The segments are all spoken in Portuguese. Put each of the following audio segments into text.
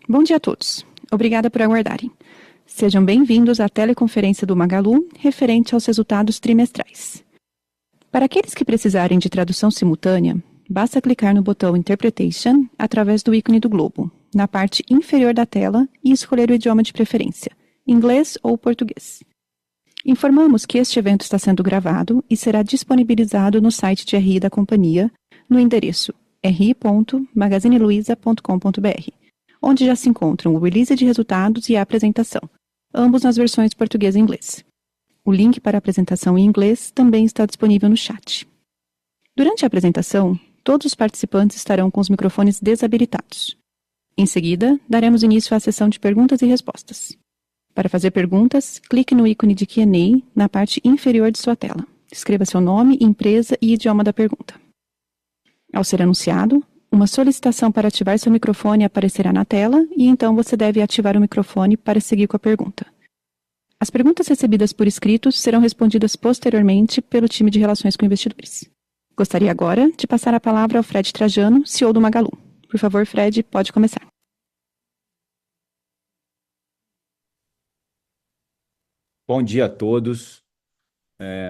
Bom dia a todos. Obrigada por aguardarem. Sejam bem-vindos à teleconferência do Magalu referente aos resultados trimestrais. Para aqueles que precisarem de tradução simultânea, basta clicar no botão Interpretation através do ícone do globo, na parte inferior da tela e escolher o idioma de preferência, inglês ou português. Informamos que este evento está sendo gravado e será disponibilizado no site de RI da companhia, no endereço ri.magazineluiza.com.br, onde já se encontram o release de resultados e a apresentação, ambos nas versões português e inglês. O link para a apresentação em inglês também está disponível no chat. Durante a apresentação, todos os participantes estarão com os microfones desabilitados. Em seguida, daremos início à sessão de perguntas e respostas. Para fazer perguntas, clique no ícone de Q&A na parte inferior de sua tela. Escreva seu nome, empresa e idioma da pergunta. Ao ser anunciado, uma solicitação para ativar seu microfone aparecerá na tela e então você deve ativar o microfone para seguir com a pergunta. As perguntas recebidas por escrito serão respondidas posteriormente pelo time de relações com investidores. Gostaria agora de passar a palavra ao Fred Trajano, CEO do Magalu. Por favor, Fred, pode começar. Bom dia a todos.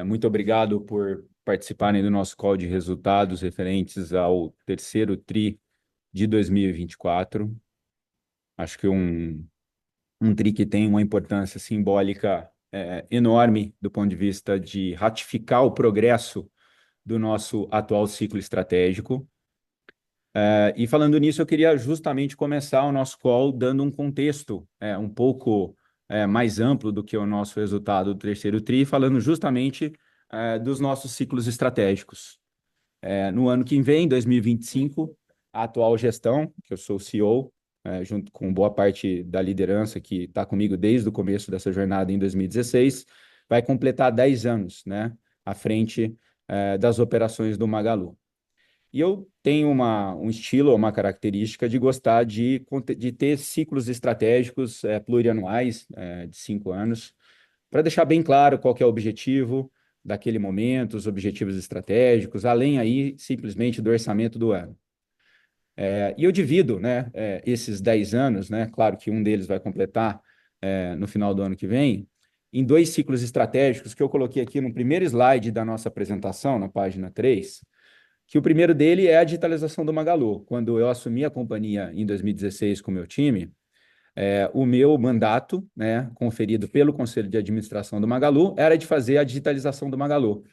Muito obrigado por participarem do nosso call de resultados referentes ao terceiro TRI de 2024. Acho que um TRI que tem uma importância simbólica enorme do ponto de vista de ratificar o progresso do nosso atual ciclo estratégico. E falando nisso, eu queria justamente começar o nosso call dando um contexto um pouco mais amplo do que o nosso resultado do terceiro TRI, falando justamente dos nossos ciclos estratégicos. No ano que vem, 2025, a atual gestão, que eu sou o CEO, junto com boa parte da liderança que está comigo desde o começo dessa jornada em 2016, vai completar 10 anos, né, à frente das operações do Magalu. E eu tenho um estilo, uma característica de gostar de ter ciclos estratégicos plurianuais de 5 anos, para deixar bem claro qual que é o objetivo daquele momento, os objetivos estratégicos, além aí simplesmente do orçamento do ano. E eu divido, né, esses 10 anos, né, claro que um deles vai completar no final do ano que vem, em 2 ciclos estratégicos que eu coloquei aqui no primeiro slide da nossa apresentação, na página 3, que o primeiro dele é a digitalização do Magalu. Quando eu assumi a companhia em 2016 com o meu time, o meu mandato, né, conferido pelo Conselho de Administração do Magalu, era de fazer a digitalização do Magalu.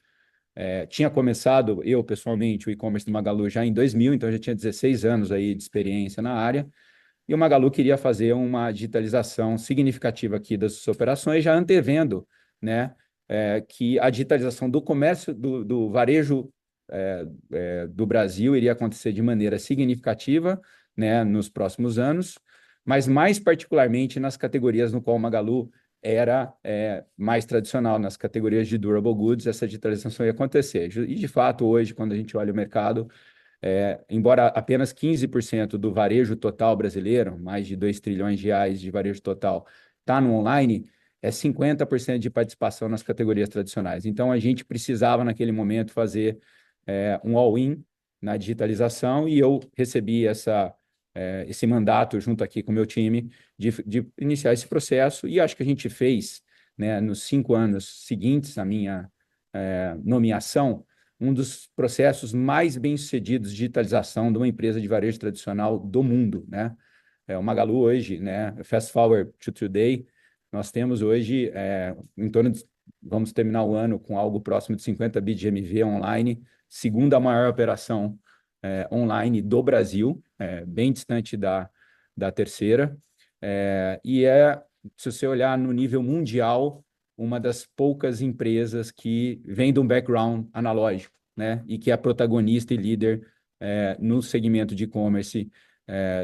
Tinha começado, eu pessoalmente, o e-commerce do Magalu já em 2000, então eu já tinha 16 anos aí de experiência na área, e o Magalu queria fazer uma digitalização significativa aqui das suas operações, já antevendo, né, que a digitalização do comércio, do varejo do Brasil iria acontecer de maneira significativa, né, nos próximos anos, mas mais particularmente nas categorias no qual o Magalu era mais tradicional, nas categorias de durable goods, essa digitalização ia acontecer. E, de fato, hoje, quando a gente olha o mercado, embora apenas 15% do varejo total brasileiro, mais de 2 trilhões de reais de varejo total, está no online, 50% de participação nas categorias tradicionais. Então, a gente precisava, naquele momento, fazer um all-in na digitalização, e eu recebi esse mandato junto aqui com o meu time de iniciar esse processo, e acho que a gente fez, né, nos 5 anos seguintes à minha nomeação, um dos processos mais bem-sucedidos de digitalização de uma empresa de varejo tradicional do mundo, né? O Magalu hoje, né, fast forward to today, nós temos hoje em torno de, vamos terminar o ano com algo próximo de 50 bi de GMV online, segunda maior operação online do Brasil, bem distante da terceira, e se você olhar no nível mundial, uma das poucas empresas que vem de um background analógico, né, e que é protagonista e líder no segmento de e-commerce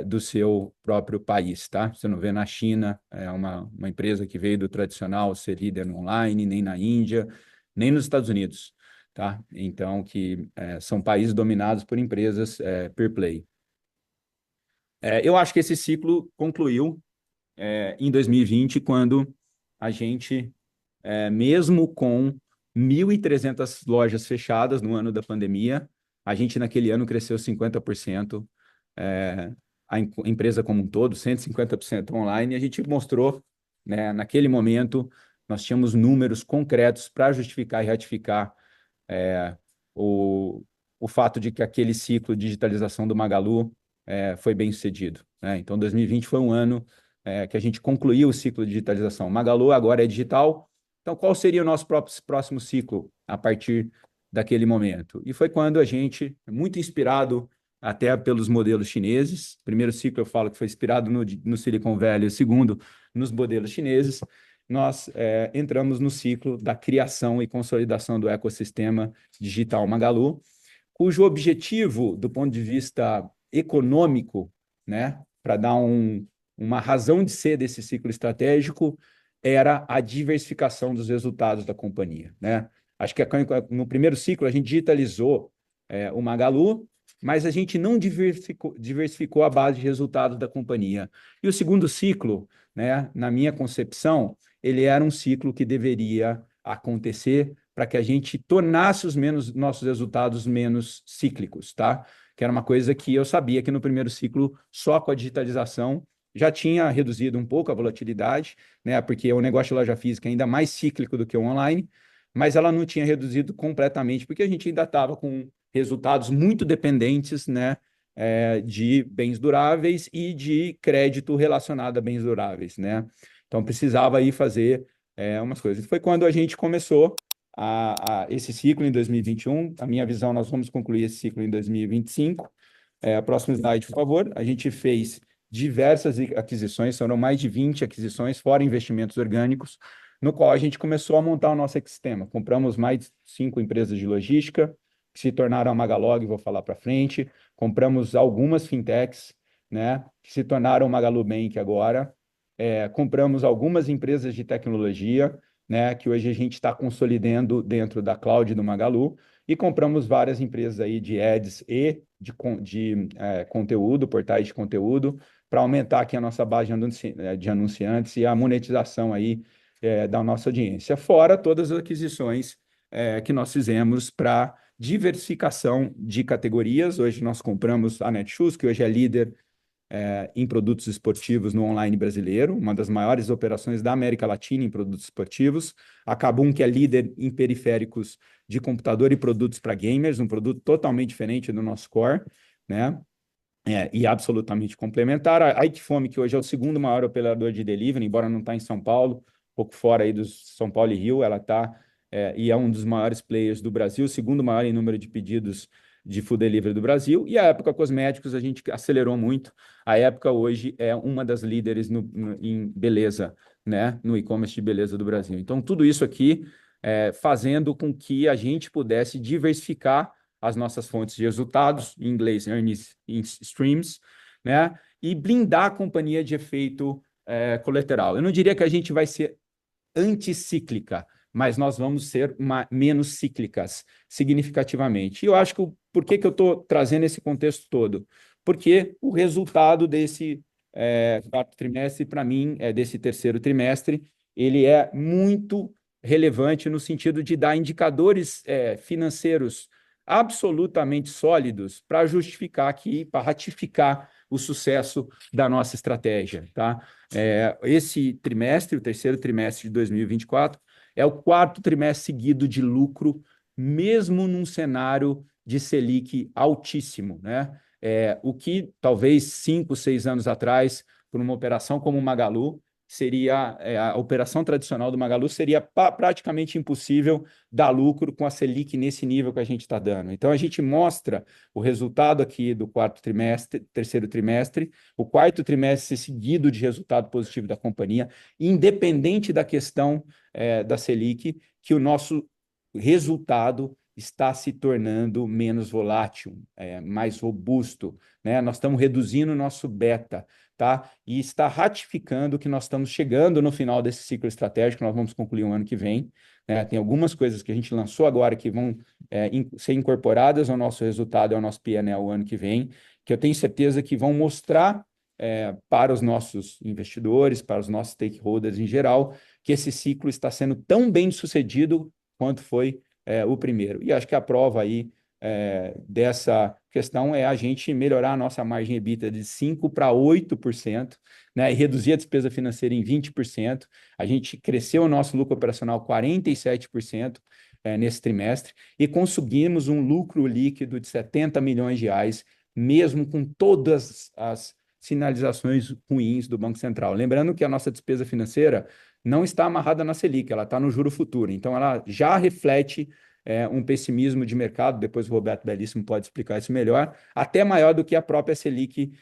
do seu próprio país, tá? Você não vê na China, uma empresa que veio do tradicional ser líder no online, nem na Índia, nem nos Estados Unidos, tá? Então, que são países dominados por empresas peer play. Eu acho que esse ciclo concluiu em 2020, quando a gente, mesmo com 1.300 lojas fechadas no ano da pandemia, a gente naquele ano cresceu 50%, a empresa como um todo, 150% online, e a gente mostrou, né, naquele momento, nós tínhamos números concretos para justificar e ratificar é, o, o fato de que aquele ciclo de digitalização do Magalu foi bem sucedido, né? Então, 2020 foi um ano que a gente concluiu o ciclo de digitalização. Magalu agora é digital, então qual seria o nosso próximo ciclo a partir daquele momento? E foi quando a gente, muito inspirado até pelos modelos chineses, primeiro ciclo eu falo que foi inspirado no Silicon Valley, o segundo nos modelos chineses, nós entramos no ciclo da criação e consolidação do ecossistema digital Magalu, cujo objetivo, do ponto de vista econômico, né, para dar uma razão de ser desse ciclo estratégico, era a diversificação dos resultados da companhia, né? Acho que no primeiro ciclo a gente digitalizou o Magalu, mas a gente não diversificou a base de resultados da companhia. E o segundo ciclo, né, na minha concepção, ele era um ciclo que deveria acontecer para que a gente tornasse nossos resultados menos cíclicos, tá? Que era uma coisa que eu sabia que no primeiro ciclo, só com a digitalização, já tinha reduzido um pouco a volatilidade, né? Porque o negócio de loja física é ainda mais cíclico do que o online, mas ela não tinha reduzido completamente, porque a gente ainda estava com resultados muito dependentes, né? De bens duráveis e de crédito relacionado a bens duráveis, né? Então precisava aí fazer umas coisas. Foi quando a gente começou esse ciclo em 2021. A minha visão, nós vamos concluir esse ciclo em 2025. Próximo slide, por favor. A gente fez diversas aquisições, foram mais de 20 aquisições, fora investimentos orgânicos, no qual a gente começou a montar o nosso ecossistema. Compramos mais de 5 empresas de logística, que se tornaram a Magalog, vou falar para frente. Compramos algumas fintechs, né, que se tornaram o Magalu Bank agora. Compramos algumas empresas de tecnologia, né, que hoje a gente está consolidando dentro da cloud do Magalu, e compramos várias empresas aí de ads e de conteúdo, portais de conteúdo, para aumentar aqui a nossa base de anunciantes e a monetização aí da nossa audiência, fora todas as aquisições que nós fizemos para diversificação de categorias. Hoje nós compramos a Netshoes, que hoje é líder em produtos esportivos no online brasileiro, uma das maiores operações da América Latina em produtos esportivos. A Kabum, que é líder em periféricos de computador e produtos para gamers, um produto totalmente diferente do nosso core, né? E absolutamente complementar. A Aikifome, que hoje é o segundo maior operador de delivery, embora não está em São Paulo, um pouco fora aí dos São Paulo e Rio, ela está e é um dos maiores players do Brasil, o segundo maior em número de pedidos de food delivery do Brasil. E a Época Cosméticos a gente acelerou muito. A Época hoje é uma das líderes em beleza, né? No e-commerce de beleza do Brasil. Então, tudo isso aqui fazendo com que a gente pudesse diversificar as nossas fontes de resultados, em inglês, earnings streams, né? E blindar a companhia de efeito colateral. Eu não diria que a gente vai ser anticíclica, mas nós vamos ser menos cíclicas, significativamente. E eu acho que por que eu estou trazendo esse contexto todo? Porque o resultado desse quarto trimestre, para mim, desse terceiro trimestre, ele é muito relevante no sentido de dar indicadores financeiros absolutamente sólidos para justificar aqui, para ratificar o sucesso da nossa estratégia, tá? Esse trimestre, o terceiro trimestre de 2024, é o quarto trimestre seguido de lucro, mesmo num cenário de Selic altíssimo, né? O que talvez 5, 6 anos atrás, por uma operação como o Magalu, seria a operação tradicional do Magalu seria praticamente impossível dar lucro com a Selic nesse nível que a gente está dando. Então, a gente mostra o resultado aqui do terceiro trimestre, o quarto trimestre seguido de resultado positivo da companhia, independente da questão da Selic, que o nosso resultado está se tornando menos volátil, mais robusto, né? Nós estamos reduzindo o nosso beta, tá? E está ratificando que nós estamos chegando no final desse ciclo estratégico, nós vamos concluir o ano que vem, né? Tem algumas coisas que a gente lançou agora que vão ser incorporadas ao nosso resultado, ao nosso P&L o ano que vem, que eu tenho certeza que vão mostrar para os nossos investidores, para os nossos stakeholders em geral, que esse ciclo está sendo tão bem sucedido quanto foi o primeiro. E acho que a prova aí dessa questão é a gente melhorar a nossa margem EBITDA de 5% para 8%, né, e reduzir a despesa financeira em 20%. A gente cresceu o nosso lucro operacional 47% nesse trimestre e conseguimos um lucro líquido de 70 milhões de reais, mesmo com todas as sinalizações ruins do Banco Central. Lembrando que a nossa despesa financeira não está amarrada na Selic, ela está no juro futuro. Então, ela já reflete um pessimismo de mercado, depois o Roberto Bellissimo pode explicar isso melhor, até maior do que a própria Selic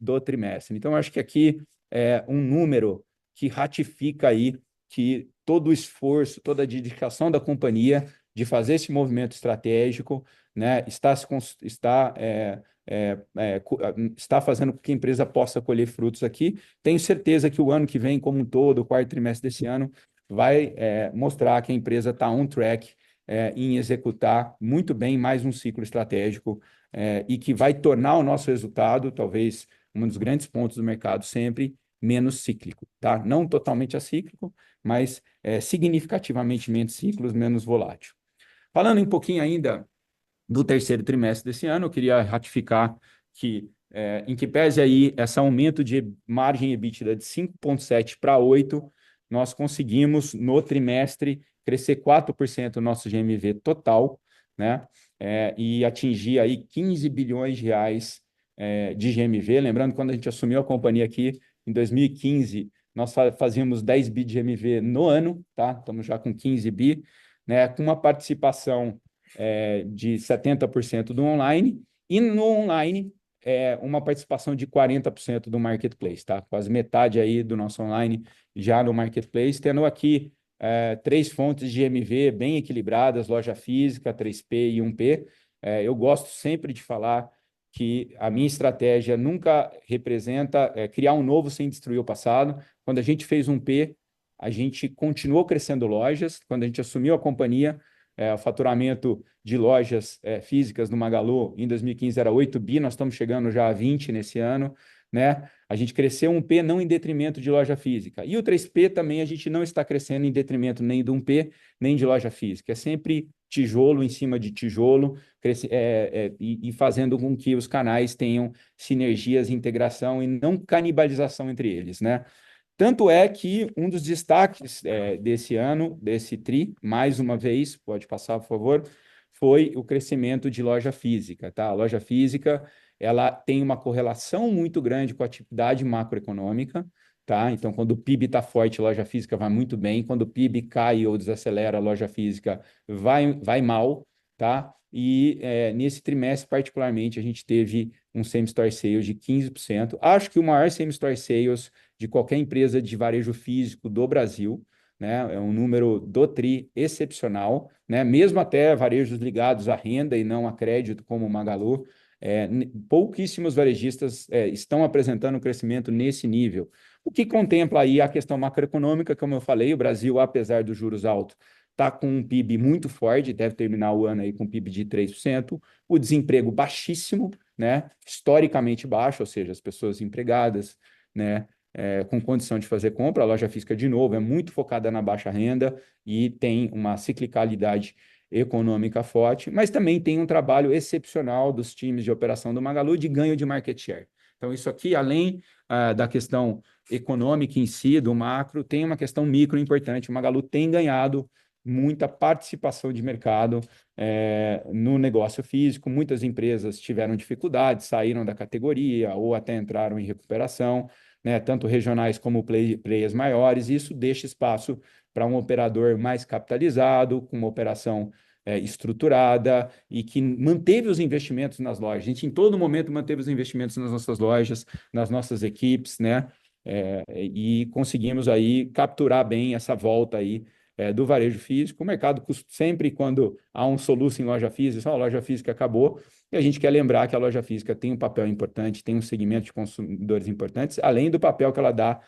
do trimestre. Então, acho que aqui é um número que ratifica aí que todo o esforço, toda a dedicação da companhia de fazer esse movimento estratégico, né, está fazendo com que a empresa possa colher frutos aqui. Tenho certeza que o ano que vem, como um todo, o quarto trimestre desse ano, vai mostrar que a empresa está on track em executar muito bem mais um ciclo estratégico e que vai tornar o nosso resultado, talvez um dos grandes pontos do mercado sempre, menos cíclico, tá? Não totalmente acíclico, mas significativamente menos ciclos, menos volátil. Falando um pouquinho ainda do terceiro trimestre desse ano, eu queria ratificar que, em que pese aí esse aumento de margem EBITDA de 5,7 para 8, nós conseguimos, no trimestre, crescer 4% o nosso GMV total, né? E atingir aí 15 bilhões de reais de GMV. Lembrando, quando a gente assumiu a companhia aqui, em 2015, nós fazíamos 10 bi de GMV no ano, tá? Estamos já com 15 bi, né? Com uma participação de 70% do online, e no online uma participação de 40% do marketplace, tá? Quase metade aí do nosso online já no marketplace, tendo aqui três fontes de GMV bem equilibradas, loja física, 3P e 1P. Eu gosto sempre de falar que a minha estratégia nunca representa criar um novo sem destruir o passado. Quando a gente fez 1P, a gente continuou crescendo lojas. Quando a gente assumiu a companhia, o faturamento de lojas físicas no Magalu em 2015 era 8 bi, nós estamos chegando já a 20 nesse ano, né? A gente cresceu 1P não em detrimento de loja física. E o 3P também a gente não está crescendo em detrimento nem do 1P, nem de loja física. É sempre tijolo em cima de tijolo, e fazendo com que os canais tenham sinergias, integração e não canibalização entre eles, né? Tanto é que um dos destaques desse ano, desse TRI, mais uma vez, pode passar, por favor, foi o crescimento de loja física, tá? A loja física, ela tem uma correlação muito grande com a atividade macroeconômica, tá? Então, quando o PIB está forte, a loja física vai muito bem. Quando o PIB cai ou desacelera, a loja física vai mal, tá? E nesse trimestre, particularmente, a gente teve um same-store sales de 15%. Acho que o maior same-store sales de qualquer empresa de varejo físico do Brasil, né? É um número do TRI excepcional, né? Mesmo até varejos ligados à renda e não a crédito, como o Magalu, pouquíssimos varejistas estão apresentando um crescimento nesse nível. O que contempla aí a questão macroeconômica, como eu falei, o Brasil, apesar dos juros altos, está com um PIB muito forte, deve terminar o ano aí com um PIB de 3%, o desemprego baixíssimo, né? Historicamente baixo, ou seja, as pessoas empregadas, né? Com condição de fazer compra. A loja física, de novo, é muito focada na baixa renda e tem uma ciclicalidade econômica forte, mas também tem um trabalho excepcional dos times de operação do Magalu de ganho de market share. Então, isso aqui, além da questão econômica em si, do macro, tem uma questão micro importante. O Magalu tem ganhado muita participação de mercado no negócio físico. Muitas empresas tiveram dificuldades, saíram da categoria ou até entraram em recuperação, né, tanto regionais como players maiores. Isso deixa espaço para um operador mais capitalizado, com uma operação estruturada e que manteve os investimentos nas lojas. A gente, em todo momento, manteve os investimentos nas nossas lojas, nas nossas equipes, né? E conseguimos aí capturar bem essa volta aí do varejo físico. O mercado sempre, quando há um soluço em loja física, a loja física acabou, e a gente quer lembrar que a loja física tem um papel importante, tem um segmento de consumidores importantes, além do papel que ela dá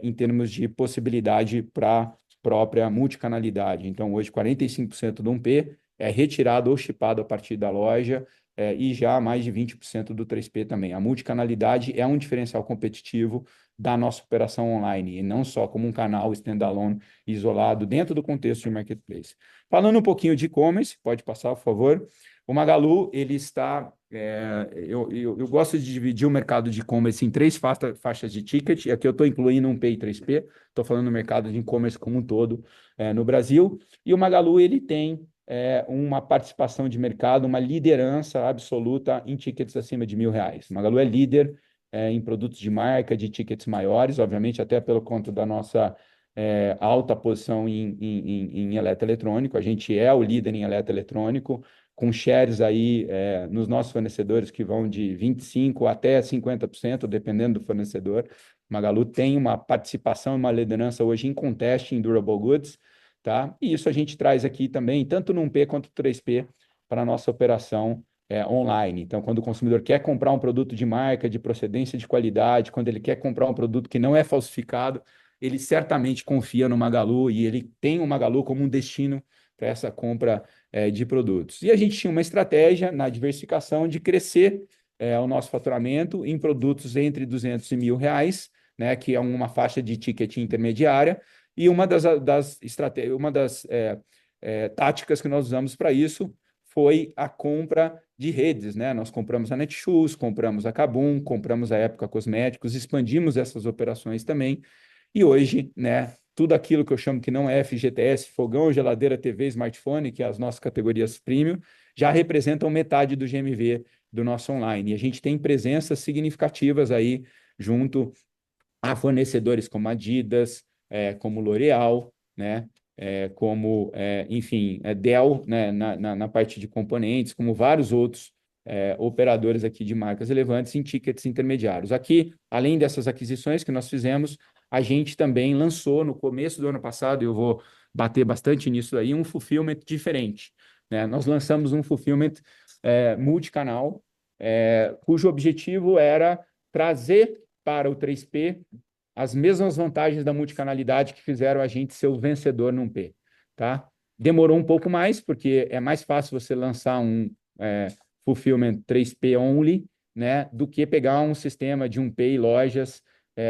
em termos de possibilidade para própria multicanalidade. Então, hoje, 45% do 1P é retirado ou chipado a partir da loja, e já mais de 20% do 3P também. A multicanalidade é um diferencial competitivo da nossa operação online, e não só como um canal standalone isolado dentro do contexto de marketplace. Falando um pouquinho de e-commerce, pode passar, por favor. O Magalu, ele está... eu gosto de dividir o mercado de e-commerce em três faixas de ticket, e aqui eu estou incluindo um P e 3P, estou falando do mercado de e-commerce como um todo no Brasil, e o Magalu, ele tem uma participação de mercado, uma liderança absoluta em tickets acima de R$ 1.000. O Magalu é líder em produtos de marca, de tickets maiores, obviamente até pelo conta da nossa alta posição em eletroeletrônico. A gente é o líder em eletroeletrônico, com shares aí nos nossos fornecedores que vão de 25% até 50%, dependendo do fornecedor. O Magalu tem uma participação e uma liderança hoje em contest em durable goods, tá? E isso a gente traz aqui também, tanto no 1P quanto no 3P, para a nossa operação online. Então, quando o consumidor quer comprar um produto de marca, de procedência de qualidade, quando ele quer comprar um produto que não é falsificado, ele certamente confia no Magalu e ele tem o Magalu como um destino para essa compra de produtos. E a gente tinha uma estratégia na diversificação de crescer o nosso faturamento em produtos entre R$ 200 e R$ 1.000, né, que é uma faixa de ticket intermediária, e uma das táticas que nós usamos para isso foi a compra de redes, né? Nós compramos a Netshoes, compramos a Kabum, compramos a Época Cosméticos, expandimos essas operações também, e hoje, né, tudo aquilo que eu chamo que não é FGTS, fogão, geladeira, TV, smartphone, que é as nossas categorias premium, já representam metade do GMV do nosso online. E a gente tem presenças significativas aí junto a fornecedores como Adidas, como L'Oréal, né? Enfim, Dell, né? Na parte de componentes, como vários outros operadores aqui de marcas relevantes em tickets intermediários. Aqui, além dessas aquisições que nós fizemos, a gente também lançou no começo do ano passado, eu vou bater bastante nisso aí, um fulfillment diferente, né? Nós lançamos um fulfillment multicanal, cujo objetivo era trazer para o 3P as mesmas vantagens da multicanalidade que fizeram a gente ser o vencedor no 1P, tá? Demorou um pouco mais, porque é mais fácil você lançar um fulfillment 3P only, né, do que pegar um sistema de 1P e lojas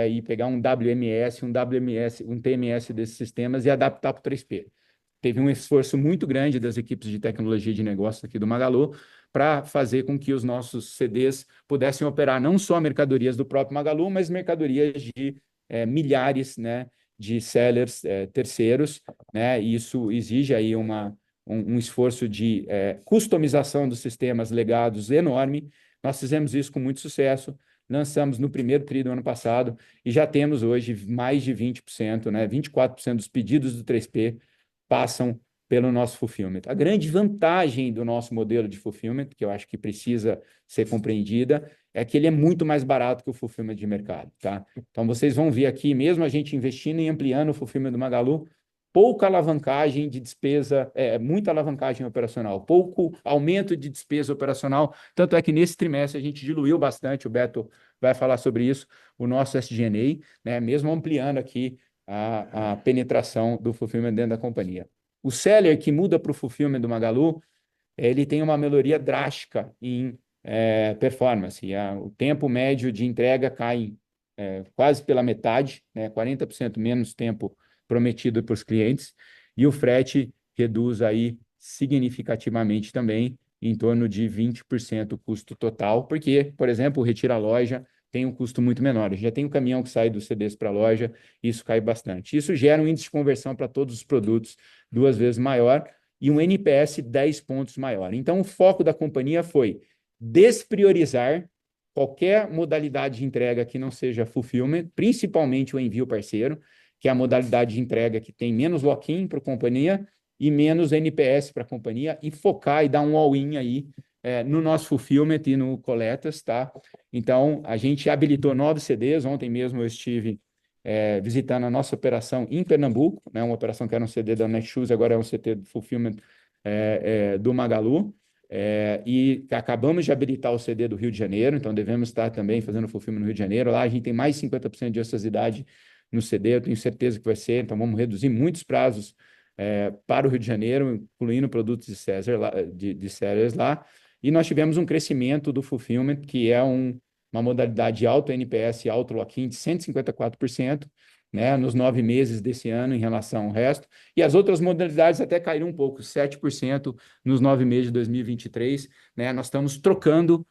e pegar um WMS, um TMS desses sistemas e adaptar para o 3P. Teve um esforço muito grande das equipes de tecnologia de negócio aqui do Magalu para fazer com que os nossos CDs pudessem operar não só mercadorias do próprio Magalu, mas mercadorias de milhares, né, de sellers terceiros, né? E isso exige aí um esforço de customização dos sistemas legados enorme. Nós fizemos isso com muito sucesso, lançamos no primeiro tri do ano passado e já temos hoje mais de 20%, né, 24% dos pedidos do 3P passam pelo nosso fulfillment. A grande vantagem do nosso modelo de fulfillment, que eu acho que precisa ser compreendida, é que ele é muito mais barato que o fulfillment de mercado, tá? Então, vocês vão ver aqui, mesmo a gente investindo e ampliando o fulfillment do Magalu, pouca alavancagem de despesa, muita alavancagem operacional, pouco aumento de despesa operacional, tanto é que nesse trimestre a gente diluiu bastante, o Beto vai falar sobre isso, o nosso SG&A, né, mesmo ampliando aqui a penetração do fulfillment dentro da companhia. O seller que muda para o fulfillment do Magalu, ele tem uma melhoria drástica em performance. O tempo médio de entrega cai quase pela metade, né, 40% menos tempo prometido para os clientes, e o frete reduz aí significativamente também, em torno de 20% o custo total, porque, por exemplo, o Retira Loja tem um custo muito menor. Já tem um caminhão que sai dos CDs para a loja, isso cai bastante. Isso gera um índice de conversão para todos os produtos 2 vezes maior e um NPS 10 pontos maior. Então, o foco da companhia foi despriorizar qualquer modalidade de entrega que não seja fulfillment, principalmente o envio parceiro, que é a modalidade de entrega que tem menos lock-in para a companhia e menos NPS para a companhia, e focar e dar um all-in aí no nosso fulfillment e no coletas, tá? Então, a gente habilitou 9 CDs. Ontem mesmo eu estive visitando a nossa operação em Pernambuco, né? Uma operação que era um CD da Netshoes, agora é um CD de fulfillment do Magalu. E acabamos de habilitar o CD do Rio de Janeiro, então devemos estar também fazendo fulfillment no Rio de Janeiro. Lá a gente tem mais 50% de ociosidade no CD, eu tenho certeza que vai ser, então vamos reduzir muitos prazos para o Rio de Janeiro, incluindo produtos de sellers lá. E nós tivemos um crescimento do fulfillment, que é uma modalidade alto NPS e alto lock-in de 154%, né, nos 9 meses desse ano em relação ao resto. E as outras modalidades até caíram um pouco, 7% nos 9 meses de 2023. Né? Nós estamos trocando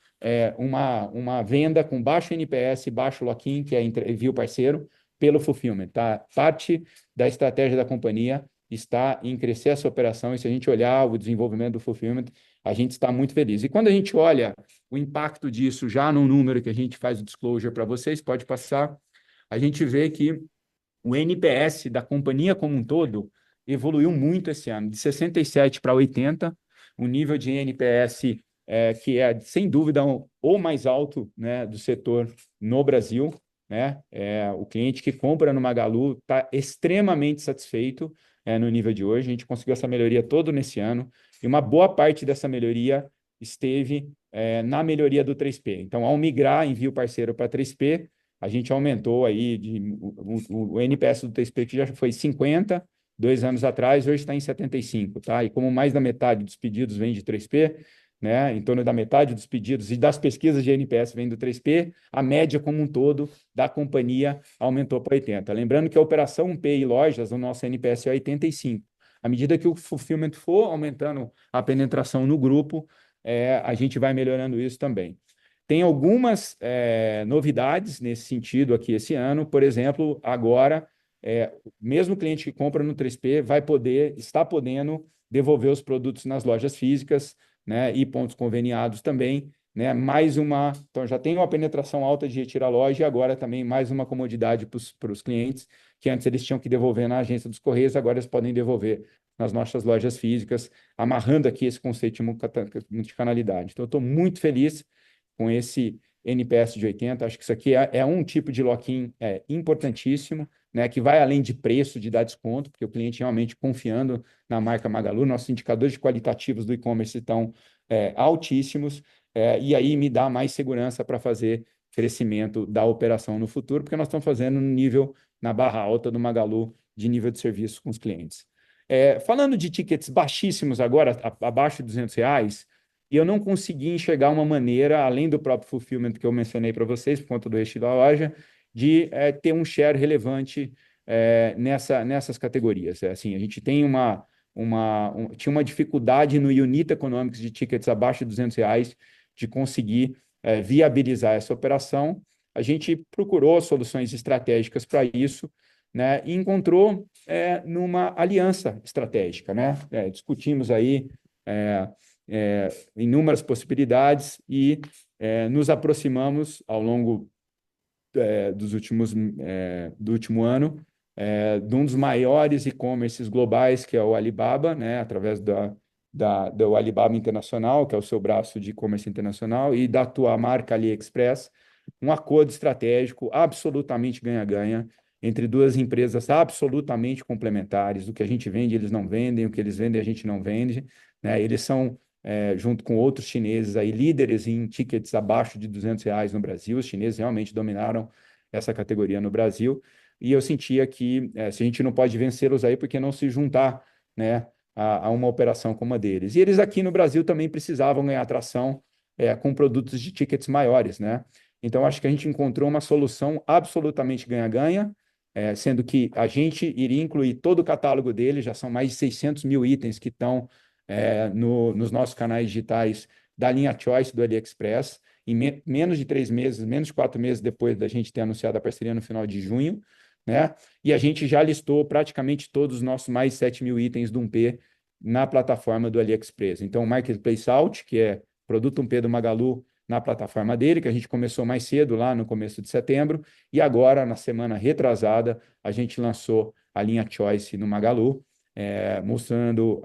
uma venda com baixo NPS, baixo lock-in, que é envio parceiro, pelo fulfillment. Tá? Parte da estratégia da companhia está em crescer essa operação, e se a gente olhar o desenvolvimento do fulfillment, a gente está muito feliz. E quando a gente olha o impacto disso já no número que a gente faz o disclosure para vocês, pode passar, a gente vê que o NPS da companhia como um todo evoluiu muito esse ano, de 67 para 80, um nível de NPS que é, sem dúvida, o mais alto, né, do setor no Brasil. Né? O cliente que compra no Magalu está extremamente satisfeito no nível de hoje. A gente conseguiu essa melhoria todo nesse ano, e uma boa parte dessa melhoria esteve na melhoria do 3P. Então, ao migrar envio parceiro para 3P, a gente aumentou aí o NPS do 3P, que já foi 50 2 anos atrás, hoje está em 75, tá? E como mais da metade dos pedidos vem de 3P, né, em torno da metade dos pedidos e das pesquisas de NPS vem do 3P, a média como um todo da companhia aumentou para 80. Lembrando que a operação 1P e lojas, o nosso NPS é 85. À medida que o fulfillment for aumentando a penetração no grupo, a gente vai melhorando isso também. Tem algumas novidades nesse sentido aqui esse ano. Por exemplo, agora, mesmo o cliente que compra no 3P está podendo devolver os produtos nas lojas físicas, né, e pontos conveniados também. Né, então já tem uma penetração alta de retirar loja, e agora também mais uma comodidade para os clientes, que antes eles tinham que devolver na agência dos Correios, agora eles podem devolver nas nossas lojas físicas, amarrando aqui esse conceito de multicanalidade. Então, eu estou muito feliz com esse NPS de 80. Acho que isso aqui é um tipo de lock-in importantíssimo, né, que vai além de preço, de dar desconto, porque o cliente realmente confiando na marca Magalu. Nossos indicadores qualitativos do e-commerce estão altíssimos, e aí me dá mais segurança para fazer crescimento da operação no futuro, porque nós estamos fazendo no nível, na barra alta do Magalu, de nível de serviço com os clientes. Falando de tickets baixíssimos agora, abaixo de R$ 200, e eu não consegui enxergar uma maneira, além do próprio fulfillment que eu mencionei para vocês, por conta do eixo da loja, de ter um share relevante nessas categorias. Assim, a gente tem tinha uma dificuldade no unit economics de tickets abaixo de R$ 200 de conseguir viabilizar essa operação. A gente procurou soluções estratégicas para isso, né, e encontrou numa aliança estratégica. Né? Discutimos aí inúmeras possibilidades e nos aproximamos ao longo do último ano de um dos maiores e-commerces globais, que é o Alibaba, né, através do Alibaba Internacional, que é o seu braço de e-commerce internacional, e da tua marca AliExpress, um acordo estratégico absolutamente ganha-ganha entre duas empresas absolutamente complementares. O que a gente vende, eles não vendem; o que eles vendem, a gente não vende. Né? Eles são, junto com outros chineses, aí, líderes em tickets abaixo de R$ 200 no Brasil. Os chineses realmente dominaram essa categoria no Brasil. E eu sentia que, se a gente não pode vencê-los aí, por que não se juntar, né, a uma operação como a deles? E eles aqui no Brasil também precisavam ganhar atração com produtos de tickets maiores. Né? Então, acho que a gente encontrou uma solução absolutamente ganha-ganha, sendo que a gente iria incluir todo o catálogo dele. Já são mais de 600 mil itens que estão nos nossos canais digitais da linha Choice do AliExpress, em menos de 3 meses, menos de 4 meses depois da gente ter anunciado a parceria no final de junho. Né? E a gente já listou praticamente todos os nossos mais de 7 mil itens do 1P na plataforma do AliExpress. Então, o Marketplace Out, que é produto 1P do Magalu, na plataforma dele, que a gente começou mais cedo, lá no começo de setembro, e agora, na semana retrasada, a gente lançou a linha Choice no Magalu, mostrando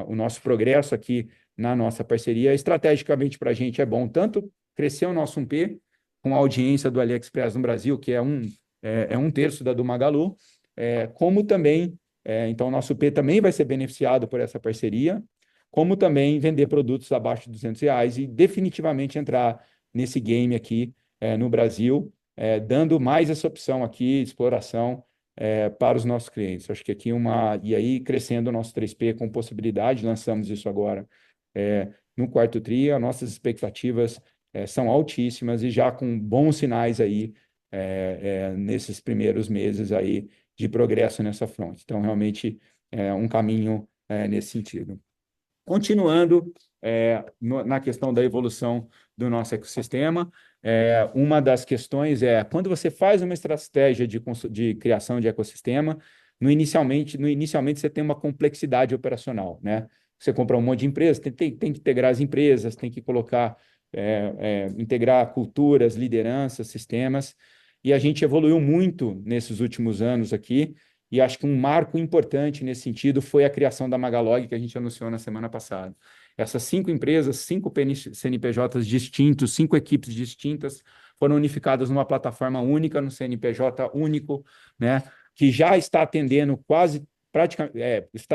o nosso progresso aqui na nossa parceria. Estrategicamente, para a gente é bom tanto crescer o nosso 1P, com a audiência do AliExpress no Brasil, que é um terço da do Magalu, como também, então, o nosso P também vai ser beneficiado por essa parceria, como também vender produtos abaixo de R$ 200 e definitivamente entrar nesse game aqui no Brasil, dando mais essa opção aqui, exploração para os nossos clientes. Acho que aqui e aí crescendo o nosso 3P com possibilidade, lançamos isso agora no quarto tri. As nossas expectativas são altíssimas e já com bons sinais aí nesses primeiros meses aí de progresso nessa fronte. Então, realmente, é um caminho nesse sentido. Continuando na questão da evolução do nosso ecossistema, uma das questões é, quando você faz uma estratégia de criação de ecossistema, inicialmente você tem uma complexidade operacional, né? Você compra um monte de empresas, tem que integrar as empresas, tem que colocar, integrar culturas, lideranças, sistemas, e a gente evoluiu muito nesses últimos anos aqui, e acho que um marco importante nesse sentido foi a criação da Magalog, que a gente anunciou na semana passada. Essas 5 empresas, 5 CNPJs distintos, 5 equipes distintas, foram unificadas numa plataforma única, no CNPJ único, né, que já está atendendo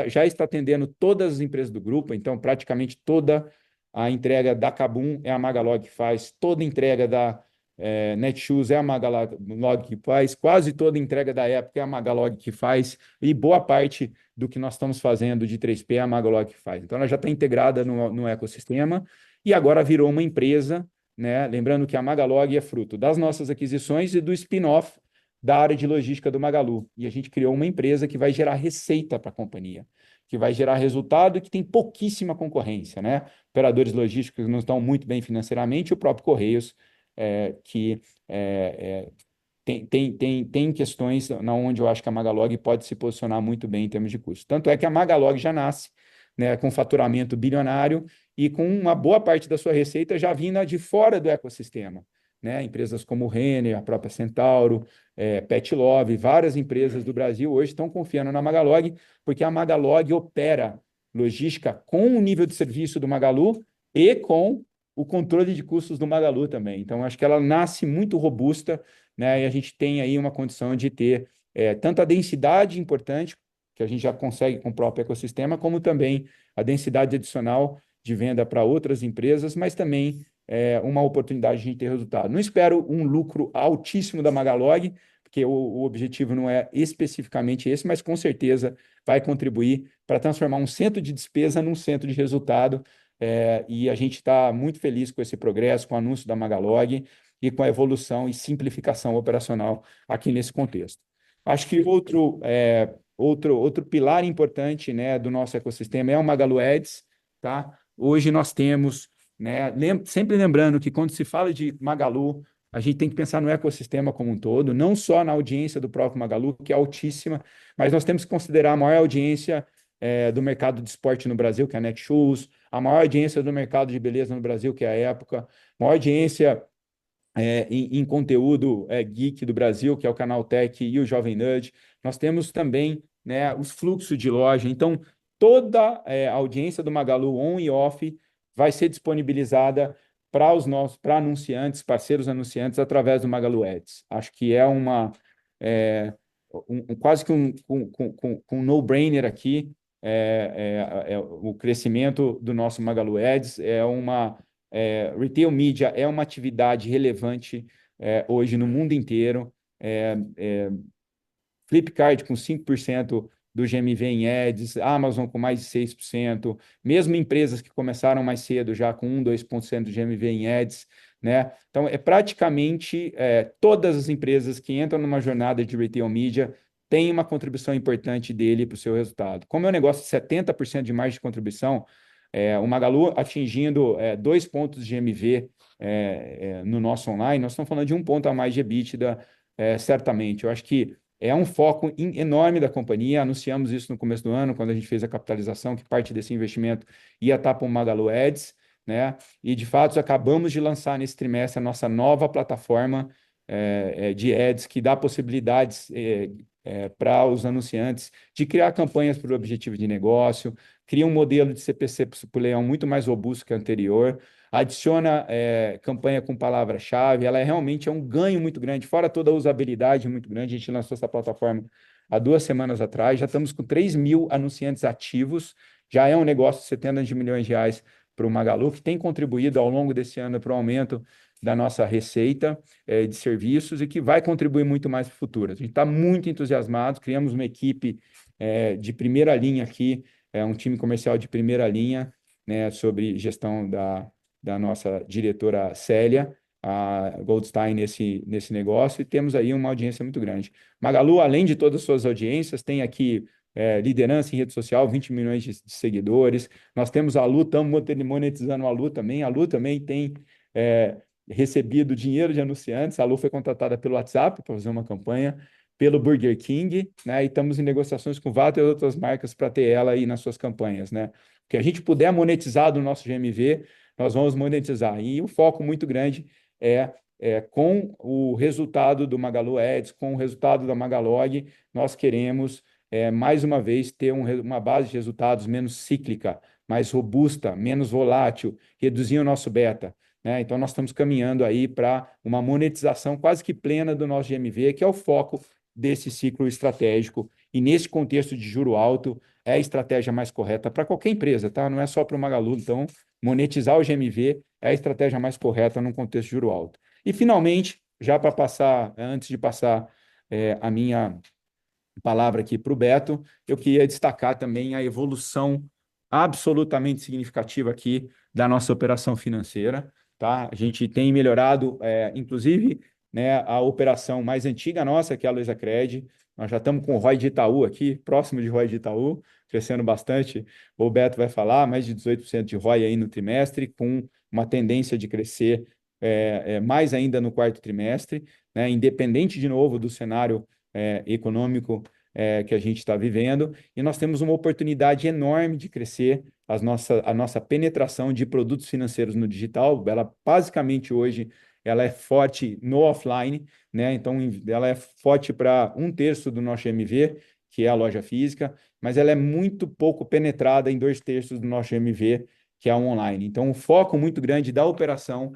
já está atendendo todas as empresas do grupo, então praticamente toda a entrega da Kabum é a Magalog que faz, toda a entrega da Netshoes é a Magalog que faz, quase toda a entrega da época é a Magalog que faz, e boa parte do que nós estamos fazendo de 3P é a Magalog que faz. Então, ela já está integrada no ecossistema e agora virou uma empresa, né? Lembrando que a Magalog é fruto das nossas aquisições e do spin-off da área de logística do Magalu. E a gente criou uma empresa que vai gerar receita para a companhia, que vai gerar resultado e que tem pouquíssima concorrência, né? Operadores logísticos não estão muito bem financeiramente, o próprio Correios, que tem questões onde eu acho que a Magalog pode se posicionar muito bem em termos de custo. Tanto é que a Magalog já nasce, né, com faturamento bilionário e com uma boa parte da sua receita já vinda de fora do ecossistema, né? Empresas como o Renner, a própria Centauro, Pet Love, várias empresas do Brasil hoje estão confiando na Magalog, porque a Magalog opera logística com o nível de serviço do Magalu e com o controle de custos do Magalu também. Então, acho que ela nasce muito robusta, né? E a gente tem aí uma condição de ter tanto a densidade importante, que a gente já consegue com o próprio ecossistema, como também a densidade adicional de venda para outras empresas, mas também uma oportunidade de a gente ter resultado. Não espero um lucro altíssimo da Magalog, porque o objetivo não é especificamente esse, mas com certeza vai contribuir para transformar um centro de despesa num centro de resultado, e a gente está muito feliz com esse progresso, com o anúncio da Magalog e com a evolução e simplificação operacional aqui nesse contexto. Acho que outro pilar importante, né, do nosso ecossistema é o Magalu Ads, tá? Hoje nós temos, né, sempre lembrando que quando se fala de Magalu, a gente tem que pensar no ecossistema como um todo, não só na audiência do próprio Magalu, que é altíssima, mas nós temos que considerar a maior audiência do mercado de esporte no Brasil, que é a Netshoes, a maior audiência do mercado de beleza no Brasil, que é a Época, maior audiência em conteúdo geek do Brasil, que é o Canaltech e o Jovem Nerd. Nós temos também, né, os fluxos de loja. Então, toda a audiência do Magalu on e off vai ser disponibilizada para anunciantes, parceiros anunciantes, através do Magalu Ads. Acho que é quase que um no-brainer aqui. O crescimento do nosso Magalu Ads Retail Media é uma atividade relevante hoje no mundo inteiro. Flipkart com 5% do GMV em ads, Amazon com mais de 6%, mesmo empresas que começaram mais cedo já com 2% do GMV em ads, né? Então, praticamente todas as empresas que entram numa jornada de Retail Media têm uma contribuição importante dele para o seu resultado. Como é um negócio de 70% de margem de contribuição, o Magalu atingindo 2 pontos de GMV no nosso online, nós estamos falando de 1 ponto a mais de EBITDA, certamente. Eu acho que é um foco enorme da companhia. Anunciamos isso no começo do ano, quando a gente fez a capitalização, que parte desse investimento ia estar para o Magalu Ads, né? E, de fato, acabamos de lançar nesse trimestre a nossa nova plataforma de ads, que dá possibilidades para os anunciantes de criar campanhas por objetivo de negócio, cria um modelo de CPC para o leão muito mais robusto que o anterior, adiciona campanha com palavra-chave, ela realmente é um ganho muito grande, fora toda a usabilidade muito grande. A gente lançou essa plataforma há 2 semanas atrás, já estamos com 3 mil anunciantes ativos, já é um negócio de centenas de milhões de reais para o Magalu, que tem contribuído ao longo desse ano para o aumento da nossa receita de serviços e que vai contribuir muito mais para o futuro. A gente está muito entusiasmado, criamos uma equipe de primeira linha aqui, um time comercial de primeira linha, né, sobre gestão da nossa diretora Célia, a Goldstein, nesse negócio, e temos aí uma audiência muito grande. Magalu, além de todas as suas audiências, tem aqui liderança em rede social, 20 milhões de seguidores. Nós temos a Lu, estamos monetizando a Lu também. A Lu também tem é, recebido dinheiro de anunciantes. A Lu foi contratada pelo WhatsApp para fazer uma campanha, pelo Burger King, né? E estamos em negociações com várias outras marcas para ter ela aí nas suas campanhas, né? O que a gente puder monetizar do nosso GMV, nós vamos monetizar. E o foco muito grande com o resultado do Magalu Ads, com o resultado da Magalog, nós queremos, mais uma vez, ter uma base de resultados menos cíclica, mais robusta, menos volátil, reduzir o nosso beta, né? Então, nós estamos caminhando aí para uma monetização quase que plena do nosso GMV, que é o foco desse ciclo estratégico. E nesse contexto de juro alto, é a estratégia mais correta para qualquer empresa, tá? Não é só para o Magalu. Então, monetizar o GMV é a estratégia mais correta num contexto de juro alto. E, finalmente, já para passar, antes de passar a minha palavra aqui para o Beto, eu queria destacar também a evolução absolutamente significativa aqui da nossa operação financeira, tá? A gente tem melhorado, inclusive, né, a operação mais antiga nossa, que é a Luizacred. Nós já estamos com o ROI de Itaú aqui, próximo de ROI de Itaú, crescendo bastante. O Beto vai falar, mais de 18% de ROI aí no trimestre, com uma tendência de crescer mais ainda no quarto trimestre, né? Independente, de novo, do cenário econômico que a gente está vivendo, e nós temos uma oportunidade enorme de crescer a nossa penetração de produtos financeiros no digital. Ela, basicamente, hoje, ela é forte no offline, né? Então, ela é forte para um terço do nosso MV, que é a loja física, mas ela é muito pouco penetrada em dois terços do nosso MV, que é o online. Então, o foco muito grande da operação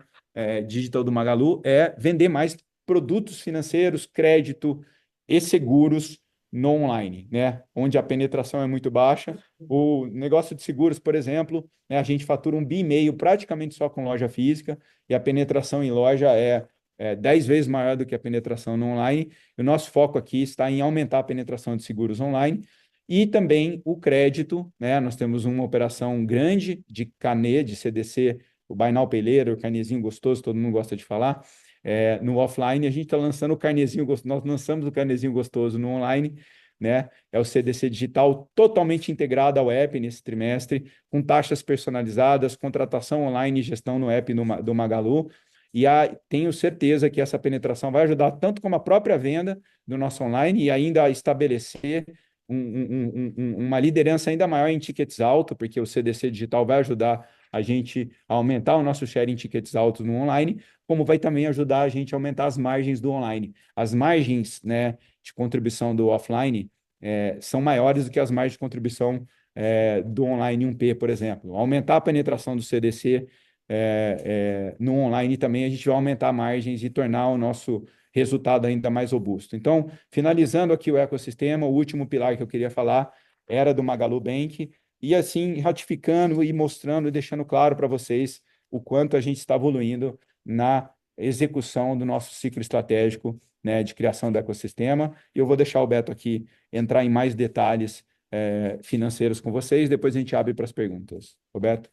digital do Magalu é vender mais produtos financeiros, crédito e seguros no online, né? Onde a penetração é muito baixa. O negócio de seguros, por exemplo, né, a gente fatura 1,5 bi praticamente só com loja física, e a penetração em loja é 10 vezes maior do que a penetração no online. E o nosso foco aqui está em aumentar a penetração de seguros online e também o crédito, né? Nós temos uma operação grande de Canê, de CDC, o Buy Now Pay Later, o carnezinho gostoso, todo mundo gosta de falar. No offline, a gente está lançando o carnezinho gostoso, nós lançamos o carnezinho gostoso no online, né? É o CDC digital totalmente integrado ao app nesse trimestre, com taxas personalizadas, contratação online e gestão no app do Magalu. E tenho certeza que essa penetração vai ajudar tanto como a própria venda do nosso online e ainda a estabelecer uma liderança ainda maior em tickets altos, porque o CDC digital vai ajudar a gente a aumentar o nosso share em tickets altos no online, como vai também ajudar a gente a aumentar as margens do online. As margens, né, de contribuição do offline são maiores do que as margens de contribuição do online 1P, por exemplo. Aumentar a penetração do CDC no online também, a gente vai aumentar margens e tornar o nosso resultado ainda mais robusto. Então, finalizando aqui o ecossistema, o último pilar que eu queria falar era do Magalu Bank, e assim, ratificando e mostrando e deixando claro para vocês o quanto a gente está evoluindo na execução do nosso ciclo estratégico, né, de criação do ecossistema. E eu vou deixar o Beto aqui entrar em mais detalhes financeiros com vocês, depois a gente abre para as perguntas. Roberto?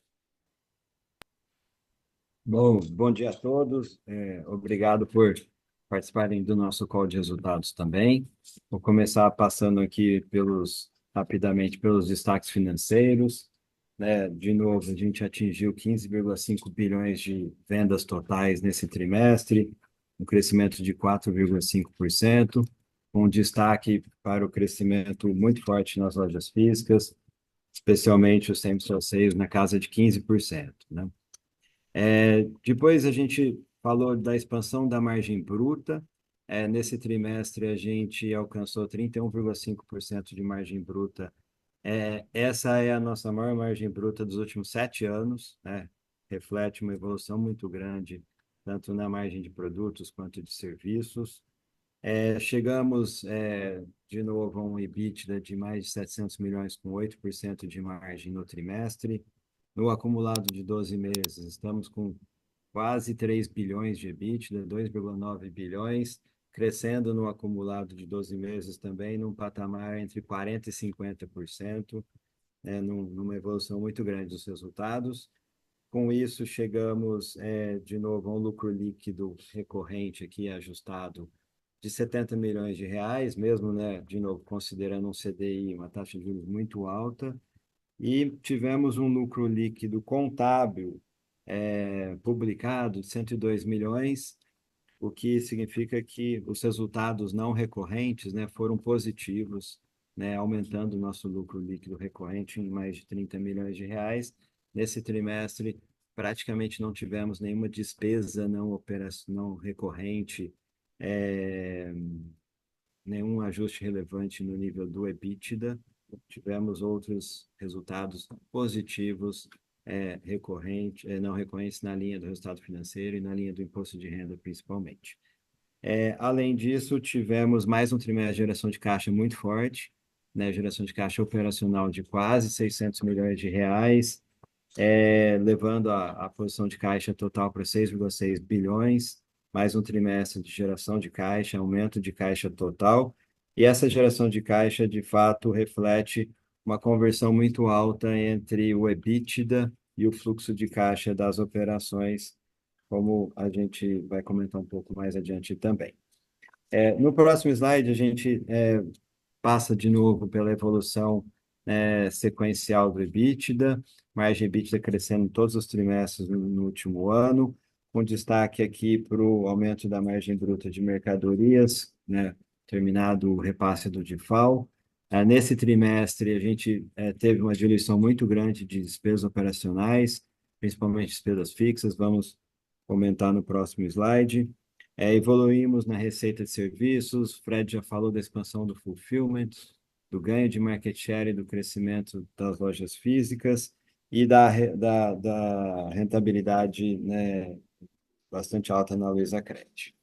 Bom dia a todos. Obrigado por participarem do nosso call de resultados também. Vou começar passando aqui rapidamente pelos destaques financeiros, né? De novo, a gente atingiu 15,5 bilhões de vendas totais nesse trimestre, um crescimento de 4,5%, com destaque para o crescimento muito forte nas lojas físicas, especialmente os same-store sales na casa de 15%, né? Depois a gente falou da expansão da margem bruta. Nesse trimestre, a gente alcançou 31,5% de margem bruta. Essa é a nossa maior margem bruta dos últimos 7 anos, né? Reflete uma evolução muito grande, tanto na margem de produtos quanto de serviços. Chegamos, de novo, a um EBITDA de mais de 700 milhões, com 8% de margem no trimestre. No acumulado de 12 meses, estamos com quase 3 bilhões de EBITDA, 2,9 bilhões, crescendo no acumulado de 12 meses também, num patamar entre 40% e 50%. numa evolução muito grande dos resultados. Com isso, chegamos de novo a um lucro líquido recorrente aqui ajustado de 70 milhões de reais, mesmo, né, de novo, considerando um CDI, uma taxa de juros muito alta, e tivemos um lucro líquido contábil publicado de 102 milhões, o que significa que os resultados não recorrentes, né, foram positivos, né, aumentando o nosso lucro líquido recorrente em mais de 30 milhões de reais. Nesse trimestre, praticamente não tivemos nenhuma despesa não recorrente, é, nenhum ajuste relevante no nível do EBITDA. Tivemos outros resultados positivos não recorrentes na linha do resultado financeiro e na linha do imposto de renda, principalmente. Além disso, tivemos mais um trimestre de geração de caixa muito forte, né? Geração de caixa operacional de quase 600 milhões de reais, levando a posição de caixa total para 6,6 bilhões, mais um trimestre de geração de caixa, aumento de caixa total, e essa geração de caixa, de fato, reflete uma conversão muito alta entre o EBITDA e o fluxo de caixa das operações, como a gente vai comentar um pouco mais adiante também. No próximo slide, a gente passa de novo pela evolução sequencial do EBITDA, margem EBITDA crescendo todos os trimestres no último ano, com destaque aqui para o aumento da margem bruta de mercadorias, né, terminado o repasse do DIFAL. Nesse trimestre, a gente teve uma diluição muito grande de despesas operacionais, principalmente despesas fixas, vamos comentar no próximo slide. Evoluímos na receita de serviços, Fred já falou da expansão do fulfillment, do ganho de market share e do crescimento das lojas físicas e da rentabilidade, né, bastante alta na Luizacred.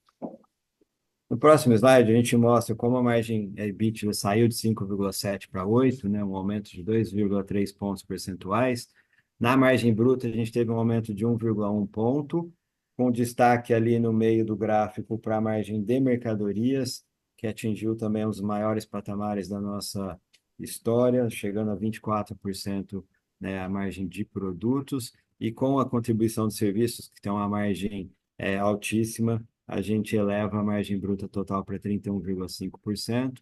No próximo slide, a gente mostra como a margem EBITDA saiu de 5,7 para 8, né, um aumento de 2,3 pontos percentuais. Na margem bruta, a gente teve um aumento de 1,1 ponto, com destaque ali no meio do gráfico para a margem de mercadorias, que atingiu também os maiores patamares da nossa história, chegando a 24%, né, a margem de produtos, e com a contribuição de serviços, que tem uma margem altíssima, a gente eleva a margem bruta total para 31,5%.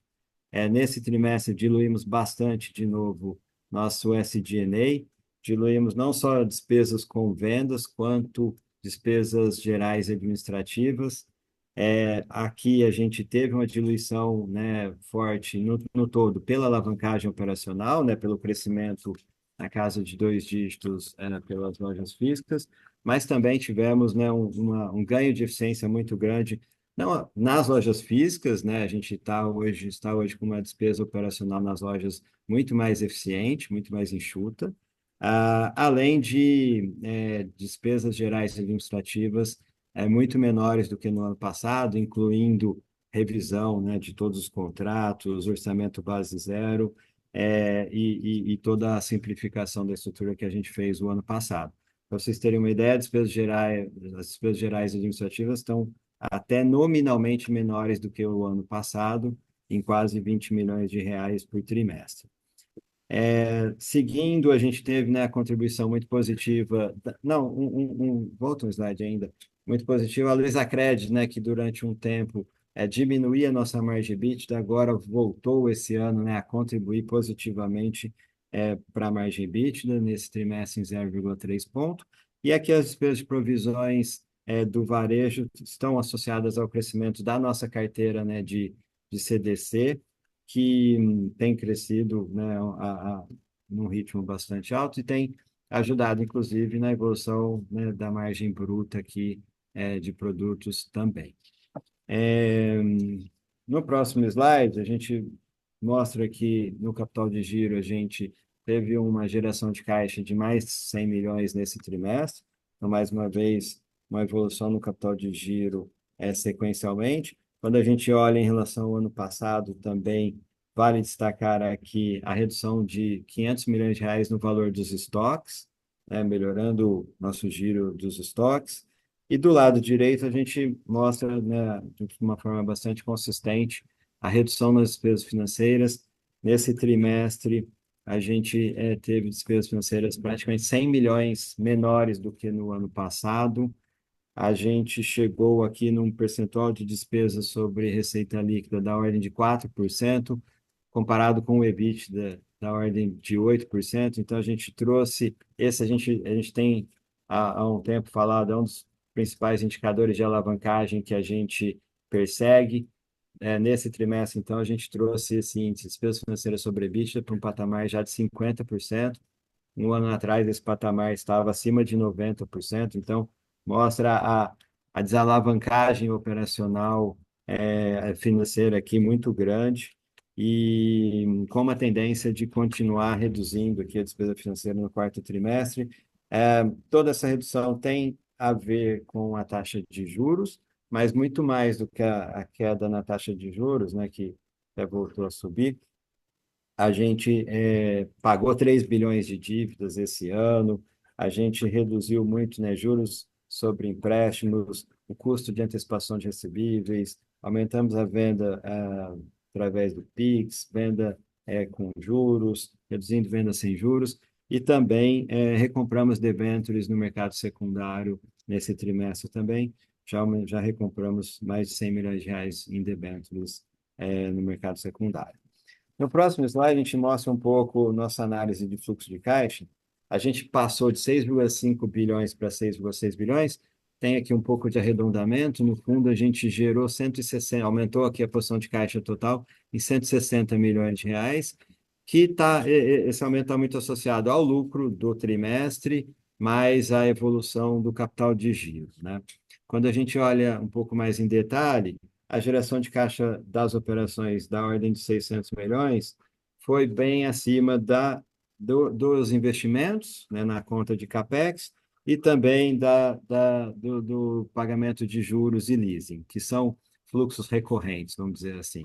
Nesse trimestre, diluímos bastante, de novo, nosso SG&A, diluímos não só despesas com vendas, quanto despesas gerais e administrativas. Aqui a gente teve uma diluição, né, forte no todo pela alavancagem operacional, né, pelo crescimento na casa de 2 dígitos pelas lojas físicas, mas também tivemos, né, um ganho de eficiência muito grande não, nas lojas físicas, né, a gente está hoje com uma despesa operacional nas lojas muito mais eficiente, muito mais enxuta, além de despesas gerais e administrativas muito menores do que no ano passado, incluindo revisão, né, de todos os contratos, orçamento base zero, e toda a simplificação da estrutura que a gente fez o ano passado. Para vocês terem uma ideia, as despesas gerais e administrativas estão até nominalmente menores do que o ano passado, em quase 20 milhões de reais por trimestre. Seguindo, a gente teve, né, a contribuição muito positiva, volta um slide ainda, muito positiva, a Luizacred, né, que durante um tempo diminuía a nossa margem EBITDA, agora voltou esse ano, né, a contribuir positivamente para a margem EBITDA, nesse trimestre em 0,3 ponto, e aqui as despesas de provisões do varejo estão associadas ao crescimento da nossa carteira, né, de CDC, que tem crescido, né, num ritmo bastante alto e tem ajudado, inclusive, na evolução, né, da margem bruta aqui de produtos também. No próximo slide, a gente mostra que no capital de giro a gente teve uma geração de caixa de mais de 100 milhões nesse trimestre, então, mais uma vez, uma evolução no capital de giro sequencialmente. Quando a gente olha em relação ao ano passado, também vale destacar aqui a redução de 500 milhões de reais no valor dos estoques, né, melhorando o nosso giro dos estoques. E do lado direito, a gente mostra, né, de uma forma bastante consistente a redução nas despesas financeiras. Nesse trimestre, a gente teve despesas financeiras praticamente 100 milhões menores do que no ano passado. A gente chegou aqui num percentual de despesas sobre receita líquida da ordem de 4%, comparado com o EBITDA da ordem de 8%. Então, a gente trouxe, a gente tem há um tempo falado, é um dos principais indicadores de alavancagem que a gente persegue. Nesse trimestre, então, a gente trouxe esse índice de despesas financeiras sobre EBITDA para um patamar já de 50%. Um ano atrás, esse patamar estava acima de 90%, então mostra a desalavancagem operacional financeira aqui muito grande e com uma tendência de continuar reduzindo aqui a despesa financeira no quarto trimestre. Toda essa redução tem a ver com a taxa de juros, mas muito mais do que a queda na taxa de juros, né, que voltou a subir. A gente pagou 3 bilhões de dívidas esse ano, a gente reduziu muito, né, juros sobre empréstimos, o custo de antecipação de recebíveis, aumentamos a venda através do Pix, venda com juros, reduzindo venda sem juros, e também recompramos debêntures no mercado secundário nesse trimestre também. Já recompramos mais de 100 milhões de reais em debêntures no mercado secundário. No próximo slide, a gente mostra um pouco nossa análise de fluxo de caixa. A gente passou de 6,5 bilhões para 6,6 bilhões. Tem aqui um pouco de arredondamento. No fundo, a gente gerou 160, aumentou aqui a posição de caixa total em 160 milhões de reais, esse aumento está muito associado ao lucro do trimestre, mais a evolução do capital de giro, né? Quando a gente olha um pouco mais em detalhe, a geração de caixa das operações da ordem de 600 milhões foi bem acima dos investimentos, né, na conta de CAPEX e também do pagamento de juros e leasing, que são fluxos recorrentes, vamos dizer assim.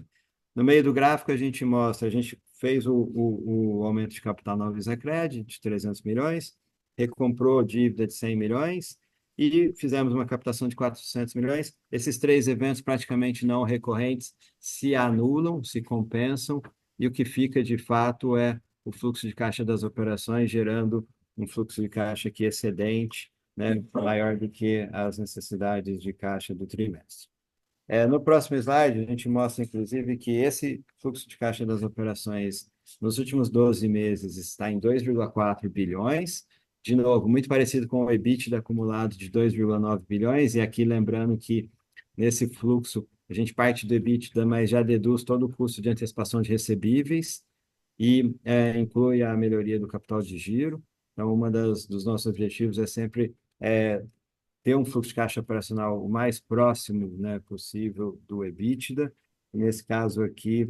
No meio do gráfico, a gente mostra, a gente fez o aumento de capital na Luizacred de 300 milhões, recomprou dívida de 100 milhões, e fizemos uma captação de 400 milhões. Esses três eventos praticamente não recorrentes se anulam, se compensam, e o que fica de fato é o fluxo de caixa das operações, gerando um fluxo de caixa aqui excedente, né, maior do que as necessidades de caixa do trimestre. No próximo slide, a gente mostra, inclusive, que esse fluxo de caixa das operações nos últimos 12 meses está em 2,4 bilhões, de novo, muito parecido com o EBITDA acumulado de 2,9 bilhões, e aqui lembrando que nesse fluxo a gente parte do EBITDA, mas já deduz todo o custo de antecipação de recebíveis e inclui a melhoria do capital de giro. Então, dos nossos objetivos é sempre ter um fluxo de caixa operacional o mais próximo, né, possível do EBITDA. E nesse caso aqui,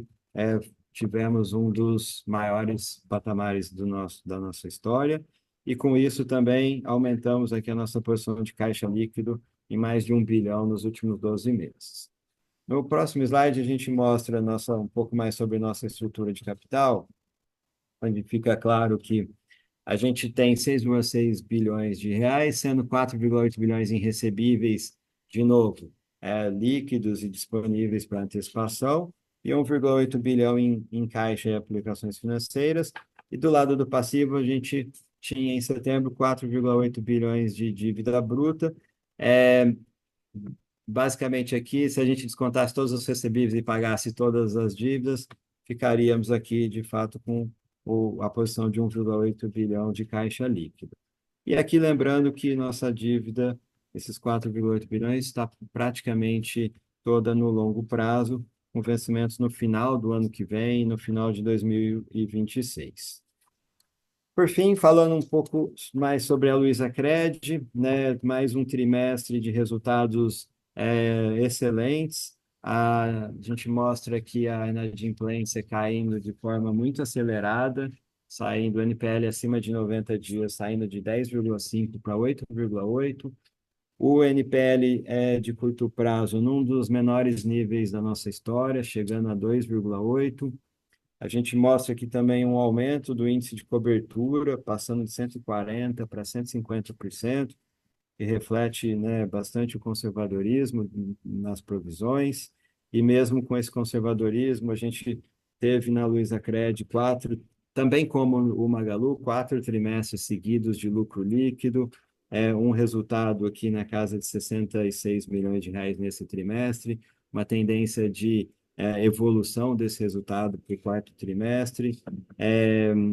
tivemos um dos maiores patamares da nossa história, e com isso também aumentamos aqui a nossa posição de caixa líquido em mais de 1 bilhão nos últimos 12 meses. No próximo slide, a gente mostra um pouco mais sobre nossa estrutura de capital, onde fica claro que a gente tem 6,6 bilhões de reais, sendo 4,8 bilhões em recebíveis, de novo, líquidos e disponíveis para antecipação, e 1,8 bilhão em caixa e aplicações financeiras. E do lado do passivo, a gente tinha em setembro 4,8 bilhões de dívida bruta. Basicamente aqui, se a gente descontasse todos os recebíveis e pagasse todas as dívidas, ficaríamos aqui, de fato, com a posição de 1,8 bilhão de caixa líquida. E aqui lembrando que nossa dívida, esses 4,8 bilhões, está praticamente toda no longo prazo, com vencimentos no final do ano que vem, no final de 2026. Por fim, falando um pouco mais sobre a Luizacred, né, mais um trimestre de resultados excelentes. A gente mostra aqui a inadimplência caindo de forma muito acelerada, saindo NPL acima de 90 dias, saindo de 10,5 para 8,8. O NPL de curto prazo num dos menores níveis da nossa história, chegando a 2,8. A gente mostra aqui também um aumento do índice de cobertura, passando de 140% para 150%, que reflete, né, bastante o conservadorismo nas provisões. E mesmo com esse conservadorismo, a gente teve na Luizacred 4 também como o Magalu, 4 trimestres seguidos de lucro líquido, um resultado aqui na casa de 66 milhões de reais nesse trimestre, uma tendência de evolução desse resultado para o quarto trimestre,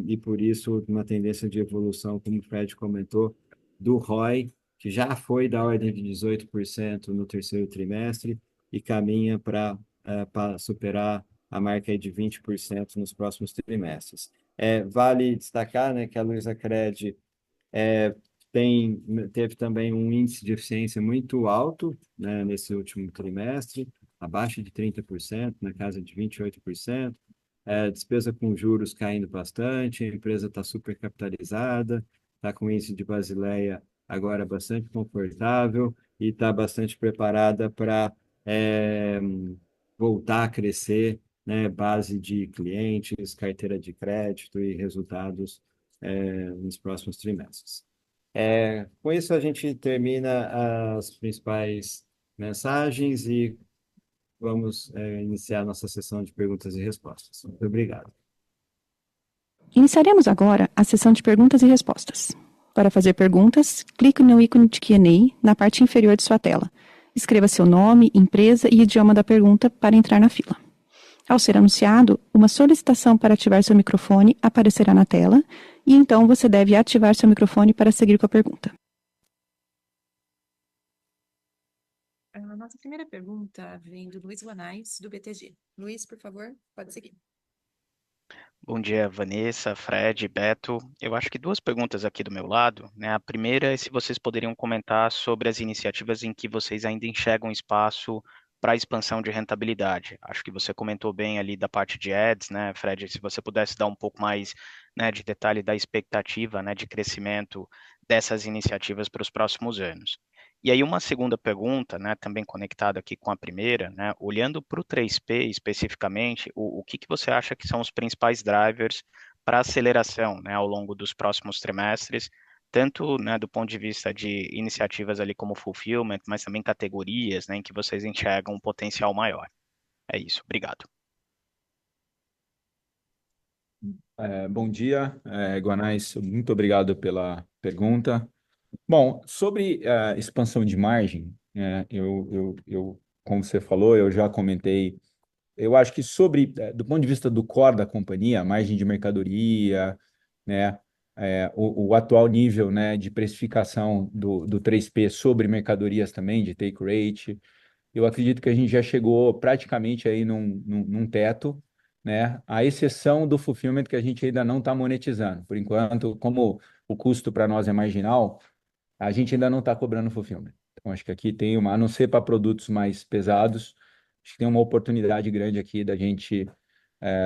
e por isso uma tendência de evolução, como o Fred comentou, do ROI, que já foi da ordem de 18% no terceiro trimestre e caminha para superar a marca aí de 20% nos próximos trimestres. Vale destacar, né, que a Luizacred é, teve também um índice de eficiência muito alto, né, nesse último trimestre, abaixo de 30%, na casa de 28%. Despesa com juros caindo bastante, a empresa está super capitalizada, está com índice de Basileia agora bastante confortável e está bastante preparada para voltar a crescer, né, base de clientes, carteira de crédito e resultados nos próximos trimestres. Com isso, a gente termina as principais mensagens e vamos iniciar nossa sessão de perguntas e respostas. Muito obrigado. Iniciaremos agora a sessão de perguntas e respostas. Para fazer perguntas, clique no ícone de Q&A na parte inferior de sua tela. Escreva seu nome, empresa e idioma da pergunta para entrar na fila. Ao ser anunciado, uma solicitação para ativar seu microfone aparecerá na tela e então você deve ativar seu microfone para seguir com a pergunta. A nossa primeira pergunta vem do Luiz Guanais, do BTG. Luiz, por favor, pode seguir. Bom dia, Vanessa, Fred, Beto. Eu acho que duas perguntas aqui do meu lado, né? A primeira é se vocês poderiam comentar sobre as iniciativas em que vocês ainda enxergam espaço para a expansão de rentabilidade. Acho que você comentou bem ali da parte de ads, né, Fred? Se você pudesse dar um pouco mais, né, de detalhe da expectativa, né, de crescimento dessas iniciativas para os próximos anos. E aí uma segunda pergunta, né, também conectada aqui com a primeira, né, olhando para o 3P especificamente, o que você acha que são os principais drivers para aceleração, né, ao longo dos próximos trimestres, tanto, né, do ponto de vista de iniciativas ali como fulfillment, mas também categorias, né, em que vocês enxergam um potencial maior. É isso, obrigado. Bom dia, Guanais, muito obrigado pela pergunta. Bom, sobre expansão de margem, como você falou, eu já comentei, eu acho que do ponto de vista do core da companhia, a margem de mercadoria, né, o atual nível, né, de precificação do 3P sobre mercadorias também, de take rate, eu acredito que a gente já chegou praticamente aí num teto, né? À exceção do fulfillment que a gente ainda não está monetizando. Por enquanto, como o custo para nós é marginal, a gente ainda não está cobrando fulfillment. Então, acho que aqui tem a não ser para produtos mais pesados, acho que tem uma oportunidade grande aqui da gente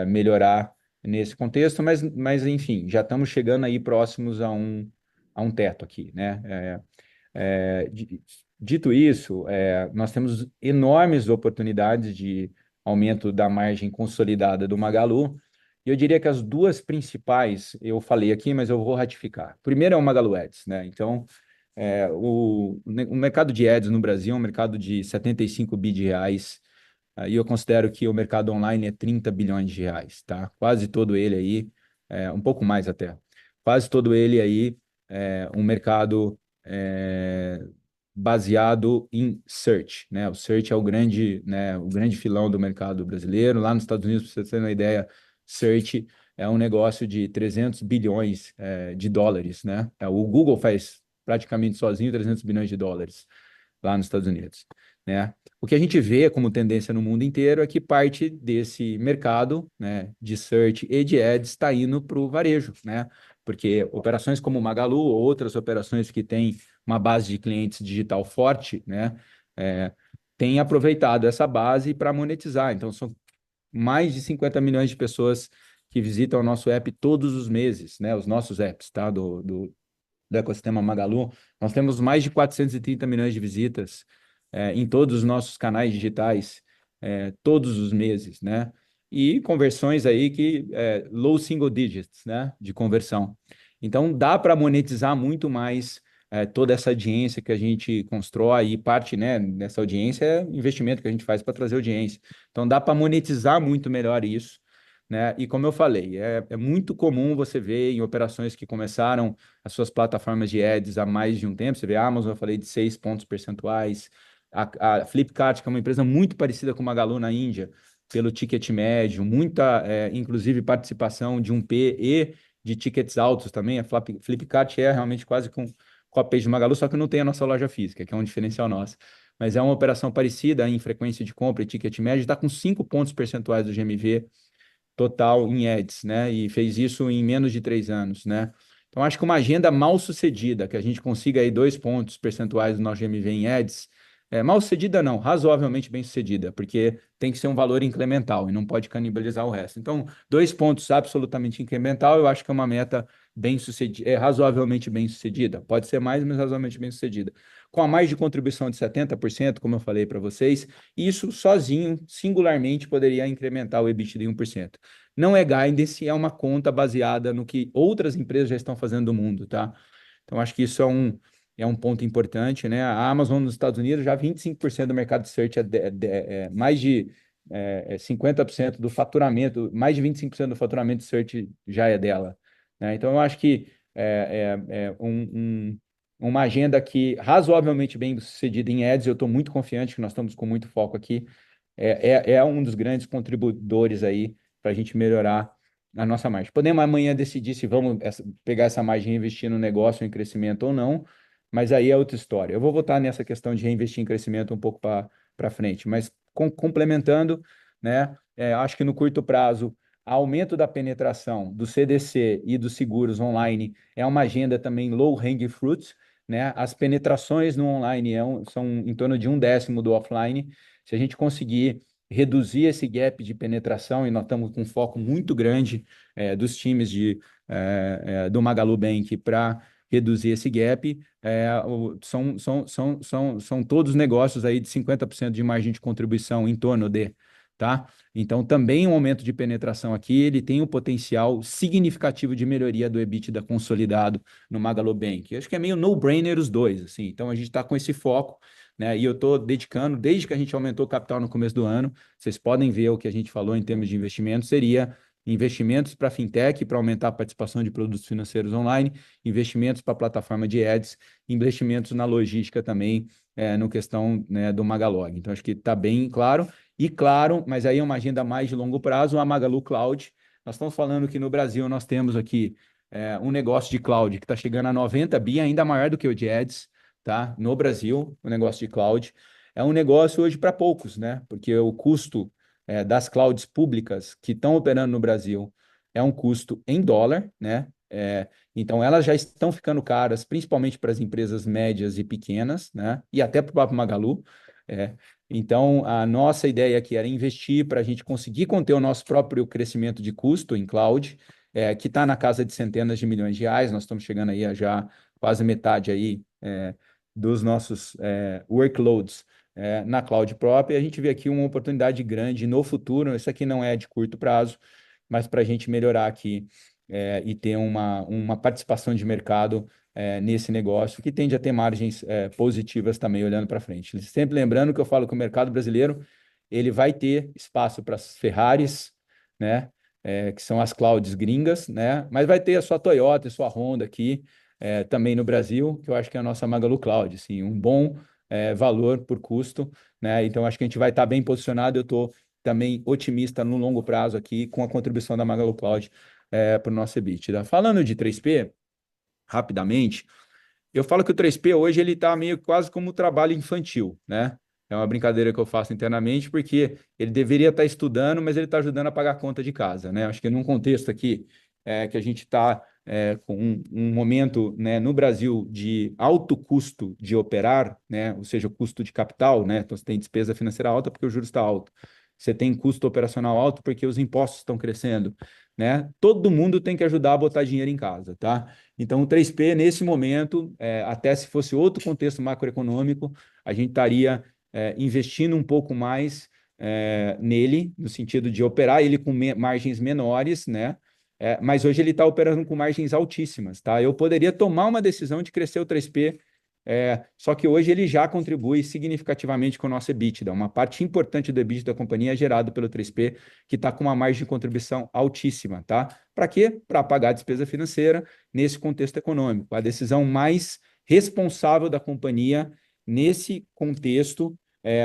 melhorar nesse contexto, mas enfim, já estamos chegando aí próximos a um teto aqui, né? É, di- Dito isso, nós temos enormes oportunidades de aumento da margem consolidada do Magalu, e eu diria que as duas principais, eu falei aqui, mas eu vou ratificar. Primeiro é o Magalu Ads, né? Então, o mercado de ads no Brasil é um mercado de 75 bi de reais, e eu considero que o mercado online é 30 bilhões de reais, tá? Quase todo ele aí, um pouco mais até, quase todo ele aí é um mercado baseado em search, né? O search é o grande filão do mercado brasileiro. Lá nos Estados Unidos, para você ter uma ideia, search é um negócio de 300 bilhões de dólares, né? O Google faz praticamente sozinho 300 bilhões de dólares lá nos Estados Unidos, né? O que a gente vê como tendência no mundo inteiro é que parte desse mercado, né, de search e de ads está indo para o varejo, né? Porque operações como o Magalu ou outras operações que têm uma base de clientes digital forte, né, têm aproveitado essa base para monetizar. Então, são mais de 50 milhões de pessoas que visitam o nosso app todos os meses, né? Os nossos apps, tá? Do ecossistema Magalu. Nós temos mais de 430 milhões de visitas em todos os nossos canais digitais, todos os meses, né? E conversões aí low single digits, né? De conversão. Então, dá para monetizar muito mais toda essa audiência que a gente constrói e parte, né, dessa audiência é investimento que a gente faz para trazer audiência. Então, dá para monetizar muito melhor isso, né? E como eu falei, é muito comum você ver em operações que começaram as suas plataformas de ads há mais de um tempo. Você vê a Amazon, eu falei de 6 pontos percentuais. A Flipkart, que é uma empresa muito parecida com a Magalu na Índia, pelo ticket médio, muita, inclusive, participação de 1P e de tickets altos também. A Flipkart é realmente quase com a page de Magalu, só que não tem a nossa loja física, que é um diferencial nosso. Mas é uma operação parecida em frequência de compra e ticket médio, está com 5 pontos percentuais do GMV total em ads, né? E fez isso em menos de 3 anos, né? Então, acho que uma agenda mal sucedida, que a gente consiga aí 2 pontos percentuais do nosso GMV em ads, mal sucedida não, razoavelmente bem sucedida, porque tem que ser um valor incremental e não pode canibalizar o resto. Então, 2 pontos absolutamente incremental, eu acho que é uma meta bem sucedida, razoavelmente bem sucedida. Pode ser mais, mas razoavelmente bem sucedida. Com a mais de contribuição de 70%, como eu falei para vocês, isso sozinho, singularmente, poderia incrementar o EBITDA em 1%. Não é guidance, é uma conta baseada no que outras empresas já estão fazendo no mundo, tá? Então, acho que isso é um ponto importante, né? A Amazon nos Estados Unidos já 25% do mercado de search mais de 50% do faturamento, mais de 25% do faturamento de search já é dela, né? Então, eu acho que uma agenda que razoavelmente bem sucedida em ads, eu estou muito confiante que nós estamos com muito foco aqui, é um dos grandes contribuidores aí para a gente melhorar a nossa margem. Podemos amanhã decidir se vamos pegar essa margem e investir no negócio, em crescimento ou não, mas aí é outra história. Eu vou voltar nessa questão de reinvestir em crescimento um pouco para frente, mas complementando, né, acho que no curto prazo, aumento da penetração do CDC e dos seguros online é uma agenda também low hanging fruit, né? As penetrações no online são em torno de 1/10 do offline. Se a gente conseguir reduzir esse gap de penetração, e nós estamos com um foco muito grande dos times do Magalu Bank para reduzir esse gap, são todos negócios aí de 50% de margem de contribuição em torno de, tá? Então, também um aumento de penetração aqui, ele tem um potencial significativo de melhoria do EBITDA consolidado no Magalu Bank. Eu acho que é meio no-brainer os dois, assim. Então, a gente está com esse foco, né? E eu estou dedicando, desde que a gente aumentou o capital no começo do ano, vocês podem ver o que a gente falou em termos de investimento, seria investimentos para fintech, para aumentar a participação de produtos financeiros online, investimentos para a plataforma de ads, investimentos na logística também, no questão, né, do Magalog. Então, acho que está bem claro. E claro, mas aí é uma agenda mais de longo prazo, a Magalu Cloud. Nós estamos falando que no Brasil nós temos aqui um negócio de cloud que está chegando a 90 bi, ainda maior do que o de ads, tá? No Brasil, o negócio de cloud. É um negócio hoje para poucos, né? Porque o custo das clouds públicas que estão operando no Brasil é um custo em dólar, né? Então, elas já estão ficando caras, principalmente para as empresas médias e pequenas, né? E até para o próprio Magalu. Então, a nossa ideia aqui era investir para a gente conseguir conter o nosso próprio crescimento de custo em cloud, que está na casa de centenas de milhões de reais. Nós estamos chegando aí a já quase metade aí dos nossos workloads na cloud própria. A gente vê aqui uma oportunidade grande no futuro. Isso aqui não é de curto prazo, mas para a gente melhorar aqui e ter uma participação de mercado nesse negócio, que tende a ter margens positivas também, olhando para frente. Sempre lembrando que eu falo que o mercado brasileiro ele vai ter espaço para as Ferraris, né? Que são as clouds gringas, né? Mas vai ter a sua Toyota e sua Honda aqui também no Brasil, que eu acho que é a nossa Magalu Cloud, assim, um bom valor por custo, né? Então, acho que a gente vai estar bem posicionado. Eu estou também otimista no longo prazo aqui com a contribuição da Magalu Cloud para o nosso EBITDA. Falando de 3P, rapidamente, eu falo que o 3P hoje ele está meio quase como um trabalho infantil, né? É uma brincadeira que eu faço internamente, porque ele deveria estar estudando, mas ele está ajudando a pagar a conta de casa, né? Acho que num contexto aqui que a gente está com um momento, né, no Brasil de alto custo de operar, né? Ou seja, o custo de capital, né? Então você tem despesa financeira alta porque o juros está alto. Você tem custo operacional alto porque os impostos estão crescendo, né? Todo mundo tem que ajudar a botar dinheiro em casa, tá? Então, o 3P, nesse momento, até se fosse outro contexto macroeconômico, a gente estaria investindo um pouco mais nele, no sentido de operar ele com margens menores, né? Mas hoje ele está operando com margens altíssimas, tá? Eu poderia tomar uma decisão de crescer o 3P Só que hoje ele já contribui significativamente com o nosso EBITDA. Uma parte importante do EBITDA da companhia é gerado pelo 3P, que está com uma margem de contribuição altíssima, tá? Para quê? Para pagar a despesa financeira nesse contexto econômico. A decisão mais responsável da companhia nesse contexto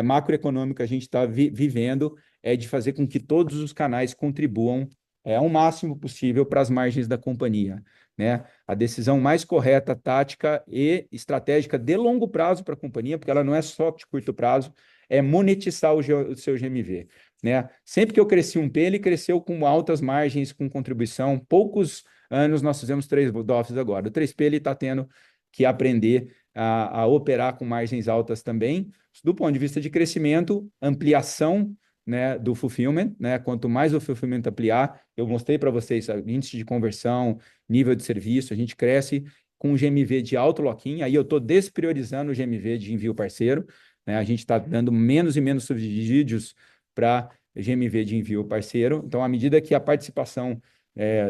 macroeconômico que a gente está vivendo é de fazer com que todos os canais contribuam ao máximo possível para as margens da companhia, né? A decisão mais correta, tática e estratégica de longo prazo para a companhia, porque ela não é só de curto prazo, é monetizar o seu GMV, né? Sempre que eu cresci um P, ele cresceu com altas margens, com contribuição. Poucos anos nós fizemos três offices agora. O 3P ele está tendo que aprender a operar com margens altas também, do ponto de vista de crescimento, ampliação, né, do fulfillment, né? Quanto mais o fulfillment ampliar, eu mostrei para vocês índice de conversão, nível de serviço, a gente cresce com um GMV de alto lock-in, aí eu estou despriorizando o GMV de envio parceiro, né? A gente está dando menos e menos subsídios para GMV de envio parceiro, então à medida que a participação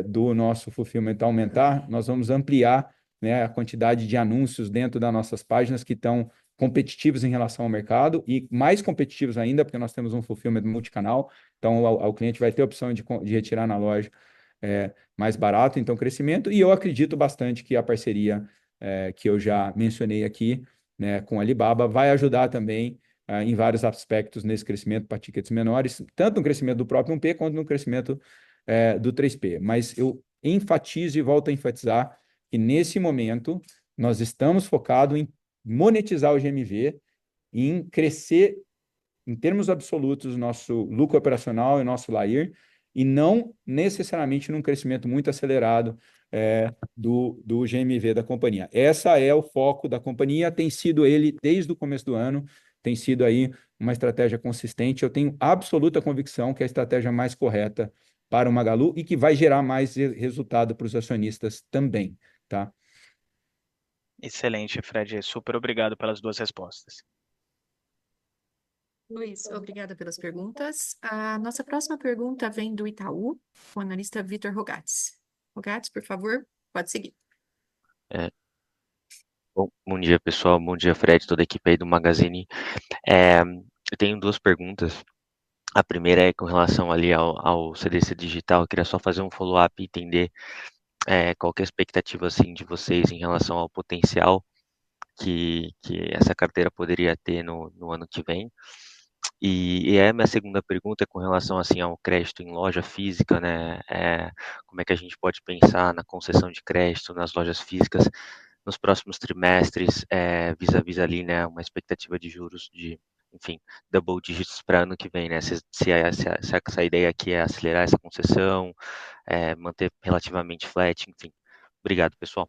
do nosso fulfillment aumentar, nós vamos ampliar, né, a quantidade de anúncios dentro das nossas páginas que estão competitivos em relação ao mercado e mais competitivos ainda, porque nós temos um fulfillment multicanal, então o cliente vai ter a opção de retirar na loja mais barato, então crescimento, e eu acredito bastante que a parceria que eu já mencionei aqui, né, com a Alibaba vai ajudar também em vários aspectos nesse crescimento para tickets menores, tanto no crescimento do próprio 1P quanto no crescimento do 3P. Mas eu enfatizo e volto a enfatizar que nesse momento nós estamos focados em monetizar o GMV, em crescer em termos absolutos o nosso lucro operacional e o nosso LAIR, e não necessariamente num crescimento muito acelerado do GMV da companhia. Essa é o foco da companhia, tem sido ele desde o começo do ano, tem sido aí uma estratégia consistente. Eu tenho absoluta convicção que é a estratégia mais correta para o Magalu e que vai gerar mais resultado para os acionistas também, tá? Excelente, Fred. Super obrigado pelas duas respostas. Luiz, obrigada pelas perguntas. A nossa próxima pergunta vem do Itaú, o analista Vitor Rogatis. Rogatis, por favor, pode seguir. Bom dia, pessoal. Bom dia, Fred, toda a equipe aí do Magazine. Eu tenho duas perguntas. A primeira é com relação ali ao CDC Digital. Eu queria só fazer um follow-up e entender qual que é a expectativa assim, de vocês em relação ao potencial que essa carteira poderia ter no ano que vem. E a minha segunda pergunta é com relação assim ao crédito em loja física, né? Como é que a gente pode pensar na concessão de crédito nas lojas físicas nos próximos trimestres, vis-à-vis ali, né, uma expectativa de juros de, enfim, double digits para ano que vem, né? Se essa ideia aqui é acelerar essa concessão, manter relativamente flat, enfim. Obrigado, pessoal.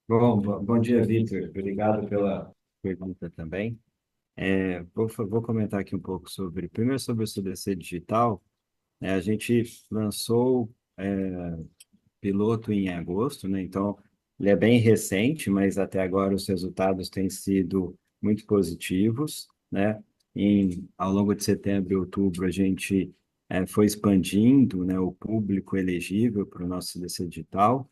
Bom dia, Vitor. Obrigado pela pergunta também. Vou comentar aqui um pouco primeiro sobre o CDC Digital. A gente lançou piloto em agosto, né? Então, ele é bem recente, mas até agora os resultados têm sido muito positivos, né? Ao longo de setembro e outubro, a gente foi expandindo, né, o público elegível para o nosso CDC Digital.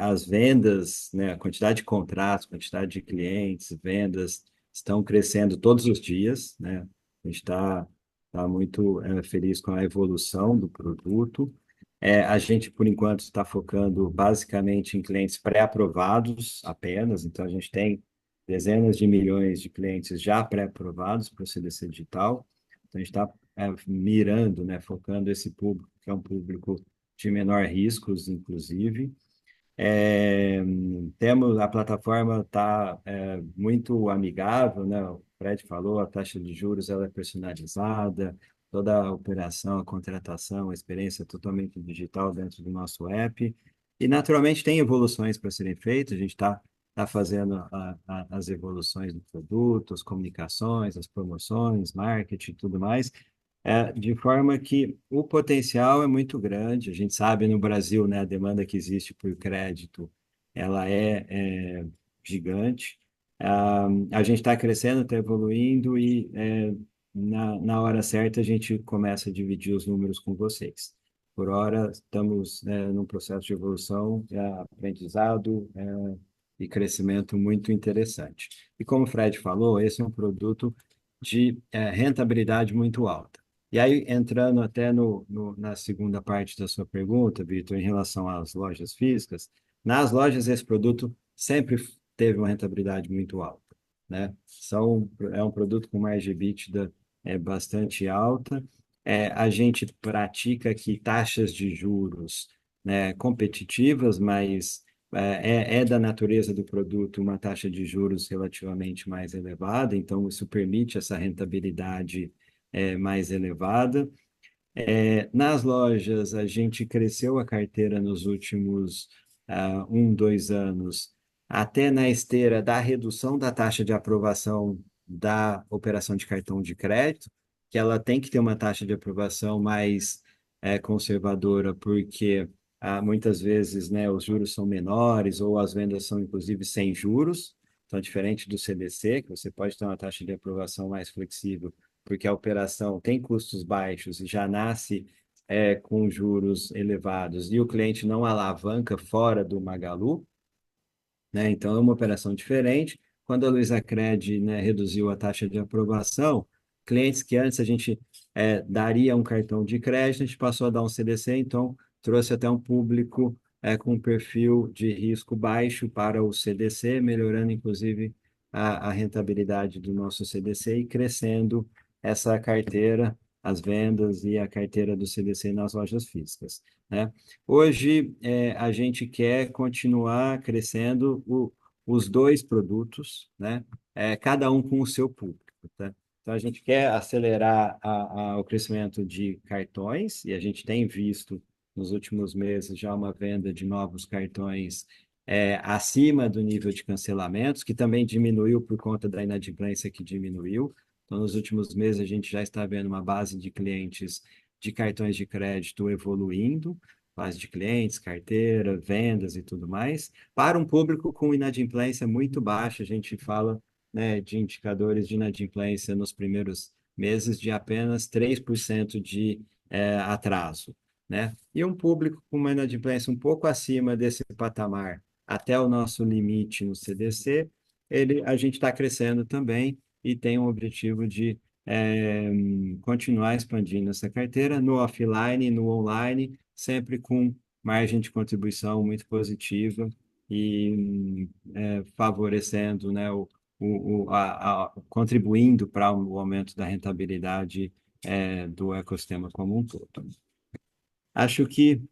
As vendas, né, a quantidade de contratos, quantidade de clientes, vendas estão crescendo todos os dias, né? A gente está muito feliz com a evolução do produto. A gente, por enquanto, está focando basicamente em clientes pré-aprovados apenas, então a gente tem dezenas de milhões de clientes já pré-aprovados para o CDC Digital, então a gente está mirando, né, focando esse público, que é um público de menor riscos, inclusive. A plataforma está muito amigável, né? O Fred falou, a taxa de juros ela é personalizada, toda a operação, a contratação, a experiência é totalmente digital dentro do nosso app. E, naturalmente, tem evoluções para serem feitas, a gente está fazendo as evoluções do produto, as comunicações, as promoções, marketing e tudo mais, de forma que o potencial é muito grande. A gente sabe no Brasil, né, a demanda que existe por crédito, ela é gigante. A gente está crescendo, está evoluindo e na hora certa a gente começa a dividir os números com vocês. por hora, estamos num processo de evolução, aprendizado e crescimento muito interessante. E como o Fred falou, esse é um produto de rentabilidade muito alta. E aí, entrando até na segunda parte da sua pergunta, Vitor, em relação às lojas físicas, nas lojas esse produto sempre teve uma rentabilidade muito alta, né? É um produto com margem EBITDA bastante alta. A gente pratica aqui taxas de juros, né, competitivas, mas é da natureza do produto uma taxa de juros relativamente mais elevada, então isso permite essa rentabilidade mais elevada. Nas lojas, a gente cresceu a carteira nos últimos 2 anos, até na esteira da redução da taxa de aprovação da operação de cartão de crédito, que ela tem que ter uma taxa de aprovação mais conservadora, porque muitas vezes, né, os juros são menores ou as vendas são, inclusive, sem juros. Então, diferente do CDC, que você pode ter uma taxa de aprovação mais flexível, porque a operação tem custos baixos e já nasce com juros elevados, e o cliente não alavanca fora do Magalu, né? Então, é uma operação diferente. Quando a Luizacred, né, reduziu a taxa de aprovação, clientes que antes a gente daria um cartão de crédito, a gente passou a dar um CDC, então trouxe até um público com perfil de risco baixo para o CDC, melhorando, inclusive, a rentabilidade do nosso CDC e crescendo essa carteira, as vendas e a carteira do CDC nas lojas físicas, né? Hoje, a gente quer continuar crescendo os dois produtos, né? Cada um com o seu público, tá? Então, a gente quer acelerar o crescimento de cartões, e a gente tem visto nos últimos meses já uma venda de novos cartões acima do nível de cancelamentos, que também diminuiu por conta da inadimplência que diminuiu. Então, nos últimos meses, a gente já está vendo uma base de clientes de cartões de crédito evoluindo, base de clientes, carteira, vendas e tudo mais, para um público com inadimplência muito baixa. A gente fala, né, de indicadores de inadimplência nos primeiros meses de apenas 3% de atraso, né? E um público com uma inadimplência um pouco acima desse patamar, até o nosso limite no CDC, a gente está crescendo também e tem um objetivo de continuar expandindo essa carteira no offline e no online, sempre com margem de contribuição muito positiva e favorecendo, né, contribuindo para o aumento da rentabilidade do ecossistema como um todo. Acho que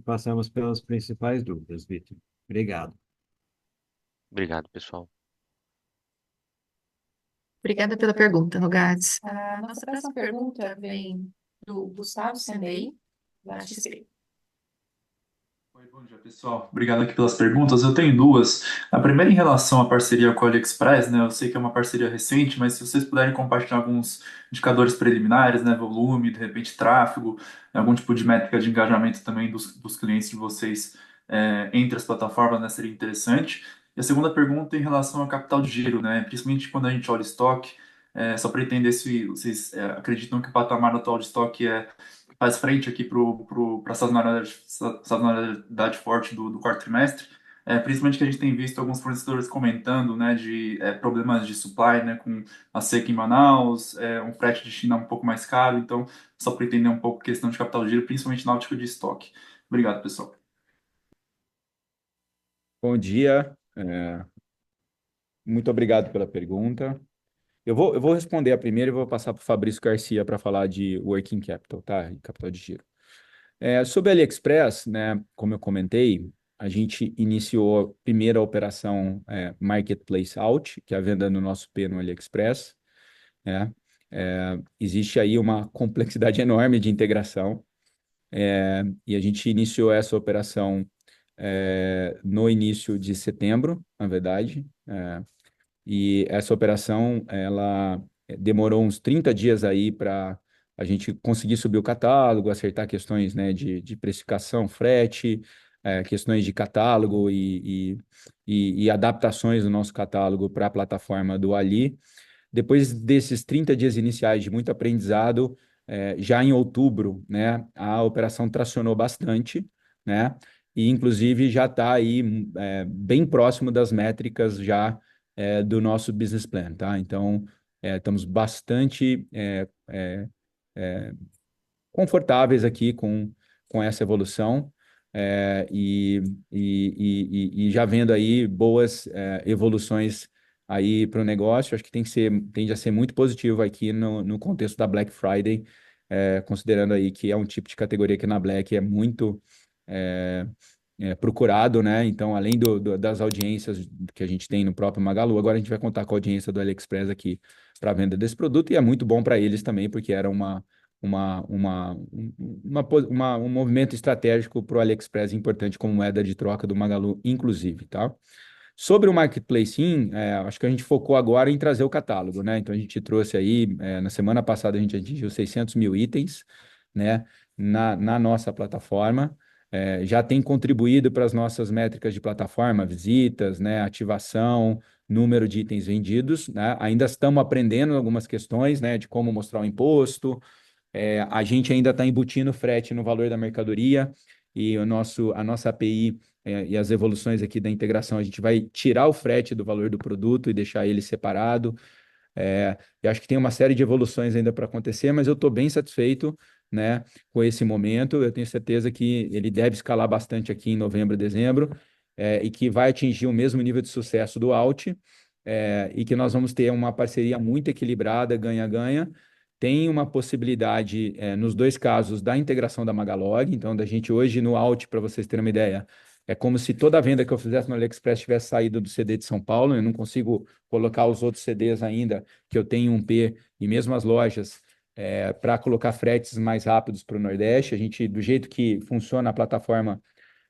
passamos pelas principais dúvidas, Vitor. Obrigado. Obrigado, pessoal. Obrigada pela pergunta, Rogatis. A nossa próxima pergunta vem do Gustavo Sendei, da XP. Oi, bom dia, pessoal. Obrigado aqui pelas perguntas. Eu tenho duas. A primeira em relação à parceria com a AliExpress, né? Eu sei que é uma parceria recente, mas se vocês puderem compartilhar alguns indicadores preliminares, né? Volume, de repente tráfego, algum tipo de métrica de engajamento também dos clientes de vocês entre as plataformas, né? Seria interessante. E a segunda pergunta em relação ao capital de giro, né? Principalmente quando a gente olha estoque, só para entender se vocês acreditam que o patamar atual de estoque faz frente aqui para a sazonalidade forte do quarto trimestre, principalmente que a gente tem visto alguns fornecedores comentando, né, de problemas de supply, né, com a seca em Manaus, um frete de China um pouco mais caro, então só para entender um pouco a questão de capital de giro, principalmente na ótica de estoque. Obrigado, pessoal. Bom dia, muito obrigado pela pergunta. Eu vou responder a primeira e vou passar para o Fabrício Garcia para falar de working capital, tá? E capital de giro. Sobre a AliExpress, né, como eu comentei, a gente iniciou a primeira operação Marketplace Out, que é a venda no nosso P no AliExpress, né? Existe aí uma complexidade enorme de integração, e a gente iniciou essa operação no início de setembro, na verdade, e essa operação, ela demorou uns 30 dias aí para a gente conseguir subir o catálogo, acertar questões, né, de precificação, frete, questões de catálogo e adaptações do nosso catálogo para a plataforma do Ali. Depois desses 30 dias iniciais de muito aprendizado, já em outubro, né, a operação tracionou bastante, né, e inclusive já está aí bem próximo das métricas já do nosso business plan, tá? Então, estamos bastante confortáveis aqui com essa evolução e já vendo aí boas evoluções aí para o negócio. Acho que tende a ser muito positivo aqui no contexto da Black Friday, considerando aí que é um tipo de categoria que na Black é muito é, procurado, né? Então, além das audiências que a gente tem no próprio Magalu, agora a gente vai contar com a audiência do AliExpress aqui para a venda desse produto, e é muito bom para eles também, porque era um movimento estratégico para o AliExpress importante como moeda de troca do Magalu, inclusive, tá? Sobre o Marketplace, sim, acho que a gente focou agora em trazer o catálogo, né? Então, a gente trouxe aí, na semana passada, a gente atingiu 600 mil itens, né, na nossa plataforma. Já tem contribuído para as nossas métricas de plataforma, visitas, né, ativação, número de itens vendidos, né? Ainda estamos aprendendo algumas questões, né, de como mostrar o imposto. A gente ainda está embutindo frete no valor da mercadoria e a nossa API e as evoluções aqui da integração, a gente vai tirar o frete do valor do produto e deixar ele separado. Eu acho que tem uma série de evoluções ainda para acontecer, mas eu estou bem satisfeito, né, com esse momento. Eu tenho certeza que ele deve escalar bastante aqui em novembro, dezembro, e que vai atingir o mesmo nível de sucesso do Alt, e que nós vamos ter uma parceria muito equilibrada, ganha-ganha. Tem uma possibilidade, nos dois casos, da integração da Magalog. Então, da gente hoje no Alt, para vocês terem uma ideia, é como se toda a venda que eu fizesse no AliExpress tivesse saído do CD de São Paulo. Eu não consigo colocar os outros CDs ainda, que eu tenho um P, e mesmo as lojas, para colocar fretes mais rápidos para o Nordeste. A gente, do jeito que funciona a plataforma,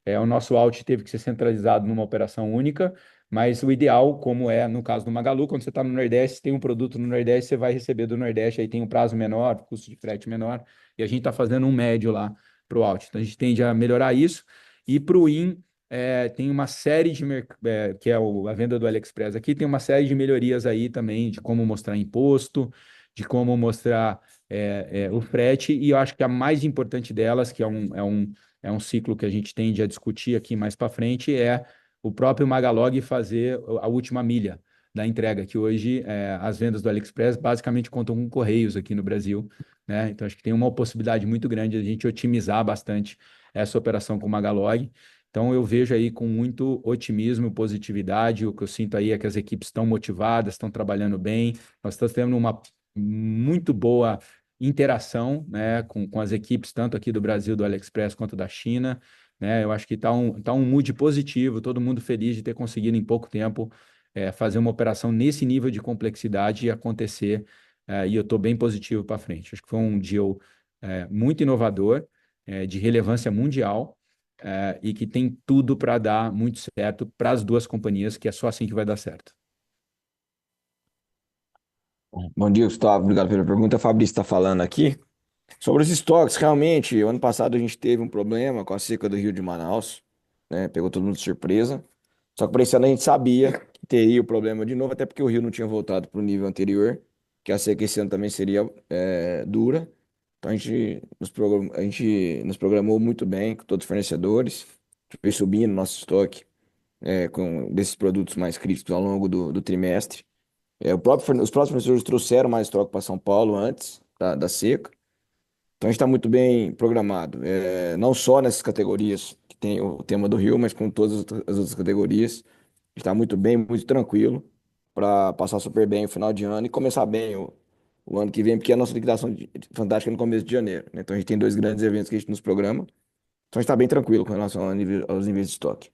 o nosso Alt teve que ser centralizado numa operação única, mas o ideal, como é no caso do Magalu, quando você está no Nordeste, tem um produto no Nordeste, você vai receber do Nordeste, aí tem um prazo menor, custo de frete menor, e a gente está fazendo um médio lá para o Alt. Então, a gente tende a melhorar isso. E para o IN, tem uma série de, que é a venda do AliExpress aqui, tem uma série de melhorias aí também, de como mostrar imposto, de como mostrar o frete, e eu acho que a mais importante delas, que é um ciclo que a gente tende a discutir aqui mais para frente, é o próprio Magalog fazer a última milha da entrega, que hoje as vendas do AliExpress basicamente contam com correios aqui no Brasil, né? Então, acho que tem uma possibilidade muito grande de a gente otimizar bastante essa operação com o Magalog. Então, eu vejo aí com muito otimismo, positividade. O que eu sinto aí é que as equipes estão motivadas, estão trabalhando bem. Nós estamos tendo uma muito boa interação, né, com as equipes, tanto aqui do Brasil, do AliExpress, quanto da China, né? Eu acho que está um mood positivo, todo mundo feliz de ter conseguido em pouco tempo fazer uma operação nesse nível de complexidade e acontecer, e eu estou bem positivo para frente. Acho que foi um deal muito inovador, de relevância mundial, e que tem tudo para dar muito certo para as duas companhias, que é só assim que vai dar certo. Bom dia, Gustavo. Obrigado pela pergunta. A Fabrício está falando aqui. Sobre os estoques, realmente, o ano passado a gente teve um problema com a seca do Rio de Manaus, né? Pegou todo mundo de surpresa. Só que para esse ano a gente sabia que teria o problema de novo, até porque o Rio não tinha voltado para o nível anterior, que a seca esse ano também seria dura. Então a gente nos programou muito bem com todos os fornecedores, foi subindo nosso estoque desses produtos mais críticos ao longo do trimestre. Os próprios fornecedores trouxeram mais estoque para São Paulo antes da seca. Então a gente está muito bem programado, não só nessas categorias que tem o tema do Rio, mas com todas as outras categorias. A gente está muito bem, muito tranquilo para passar super bem o final de ano e começar bem o ano que vem, porque a nossa liquidação fantástica é no começo de janeiro, né? Então a gente tem dois grandes eventos que a gente nos programa. Então a gente está bem tranquilo com relação aos níveis de estoque.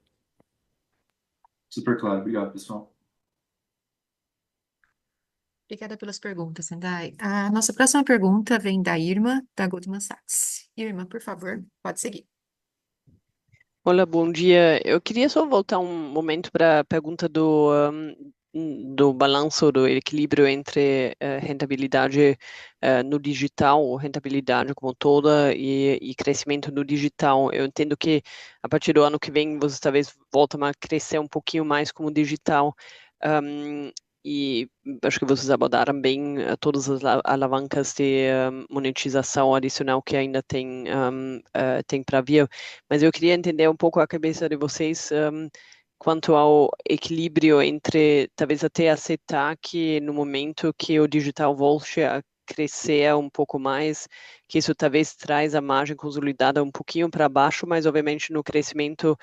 Super claro. Obrigado, pessoal. Obrigada pelas perguntas, Sendai. A nossa próxima pergunta vem da Irma, da Goldman Sachs. Irma, por favor, pode seguir. Olá, bom dia. Eu queria só voltar um momento para a pergunta do balanço, do equilíbrio entre rentabilidade no digital, ou rentabilidade como toda, e crescimento no digital. Eu entendo que a partir do ano que vem você talvez voltem a crescer um pouquinho mais como digital. e acho que vocês abordaram bem todas as alavancas de monetização adicional que ainda tem para vir, mas eu queria entender um pouco a cabeça de vocês quanto ao equilíbrio entre talvez até aceitar que no momento que o digital volte a crescer um pouco mais, que isso talvez traz a margem consolidada um pouquinho para baixo, mas obviamente no crescimento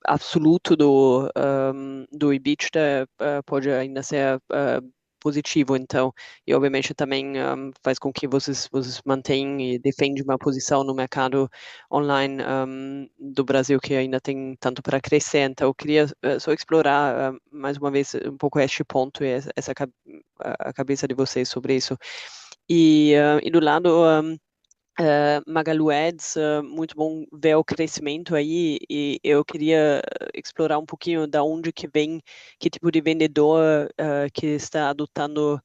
absoluto do EBITDA pode ainda ser positivo, então, e obviamente também faz com que vocês mantenham e defendam uma posição no mercado online do Brasil que ainda tem tanto para crescer, então eu queria só explorar mais uma vez um pouco este ponto e a cabeça de vocês sobre isso. E do lado Magalu Ads, muito bom ver o crescimento aí, e eu queria explorar um pouquinho da onde que vem, que tipo de vendedor que está adotando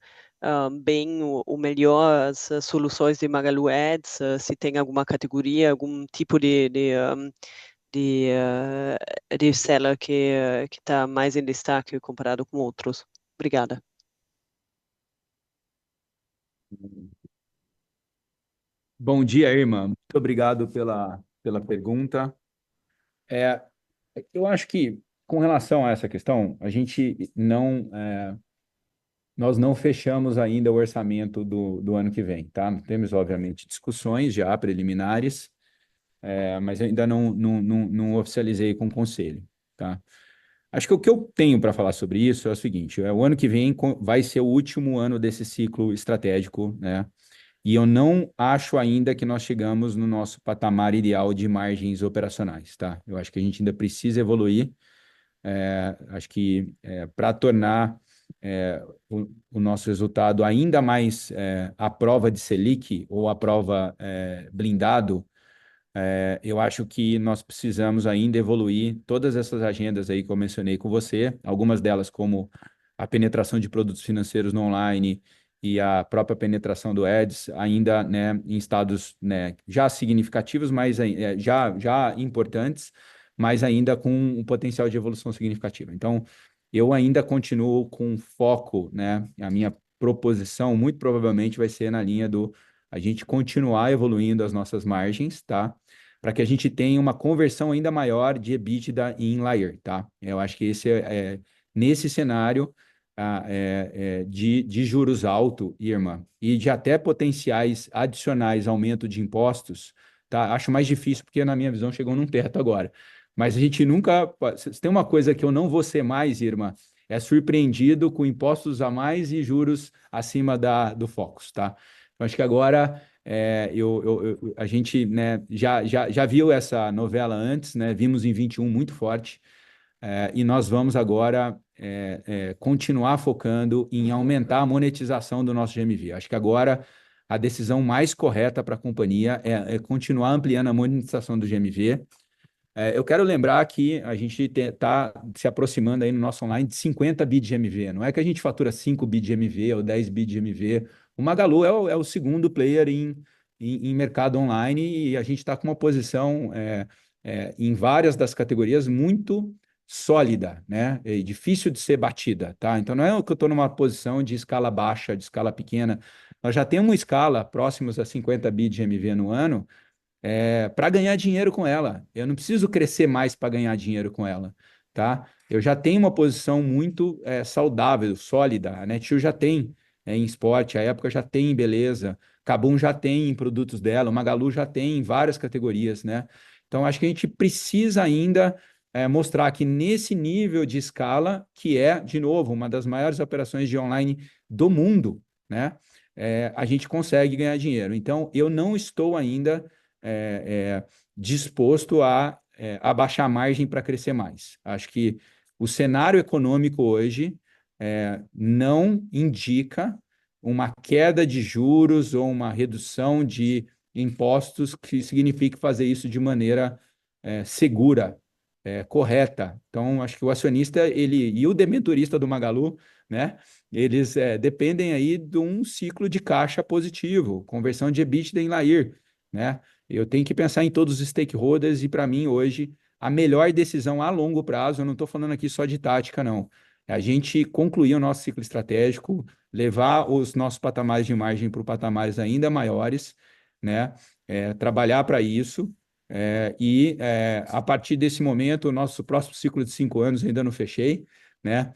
bem o melhor as soluções de Magalu Ads, se tem alguma categoria, algum tipo de seller que está mais em destaque comparado com outros. Obrigada. Bom dia, irmã. Muito obrigado pela pergunta. Eu acho que, com relação a essa questão, nós não fechamos ainda o orçamento do ano que vem, tá? Temos, obviamente, discussões já preliminares, mas eu ainda não oficializei com o conselho, tá? Acho que o que eu tenho para falar sobre isso é o seguinte: o ano que vem vai ser o último ano desse ciclo estratégico, né? E eu não acho ainda que nós chegamos no nosso patamar ideal de margens operacionais, tá? Eu acho que a gente ainda precisa evoluir. Acho que para tornar o nosso resultado ainda mais à prova de Selic ou à prova blindado, eu acho que nós precisamos ainda evoluir todas essas agendas aí que eu mencionei com você, algumas delas como a penetração de produtos financeiros no online e a própria penetração do Ads, ainda, né, em estados, né, já significativos, mas já importantes, mas ainda com um potencial de evolução significativa. Então, eu ainda continuo com foco, né, a minha proposição muito provavelmente vai ser na linha do a gente continuar evoluindo as nossas margens, tá? Para que a gente tenha uma conversão ainda maior de EBITDA em Layer, tá? Eu acho que esse nesse cenário de juros alto, Irma, e de até potenciais adicionais aumento de impostos, tá? Acho mais difícil porque, na minha visão, chegou num teto agora. Mas a gente nunca... Se tem uma coisa que eu não vou ser mais, Irma, é surpreendido com impostos a mais e juros acima do Focus, tá? Eu acho que agora a gente, né, já viu essa novela antes, né? Vimos em 21 muito forte, e nós vamos agora continuar focando em aumentar a monetização do nosso GMV. Acho que agora a decisão mais correta para a companhia é continuar ampliando a monetização do GMV. Eu quero lembrar que a gente está se aproximando aí no nosso online de 50 bi de GMV. Não é que a gente fatura 5 bi de GMV ou 10 bi de GMV. O Magalu é o segundo player em mercado online e a gente está com uma posição em várias das categorias muito sólida, né? É difícil de ser batida, tá? Então não é que eu estou numa posição de escala baixa, de escala pequena. Nós já temos uma escala próximos a 50 bi de GMV no ano, para ganhar dinheiro com ela. Eu não preciso crescer mais para ganhar dinheiro com ela, tá? Eu já tenho uma posição muito saudável, sólida. A Netshoes já tem em esporte, a Época já tem em beleza, Kabum já tem em produtos dela, o Magalu já tem em várias categorias, né? Então, acho que a gente precisa ainda mostrar que nesse nível de escala, que é, de novo, uma das maiores operações de online do mundo, né? A gente consegue ganhar dinheiro. Então, eu não estou ainda disposto a abaixar a margem para crescer mais. Acho que o cenário econômico hoje não indica uma queda de juros ou uma redução de impostos que signifique fazer isso de maneira segura, correta. Então, acho que o acionista e o debenturista do Magalu, né, eles dependem aí de um ciclo de caixa positivo, conversão de EBITDA em Lair, né? Eu tenho que pensar em todos os stakeholders e, para mim, hoje, a melhor decisão a longo prazo, eu não estou falando aqui só de tática, não. a gente concluir o nosso ciclo estratégico, levar os nossos patamares de margem para patamares ainda maiores, né? Trabalhar para isso. A partir desse momento, o nosso próximo ciclo de 5 anos ainda não fechei, né?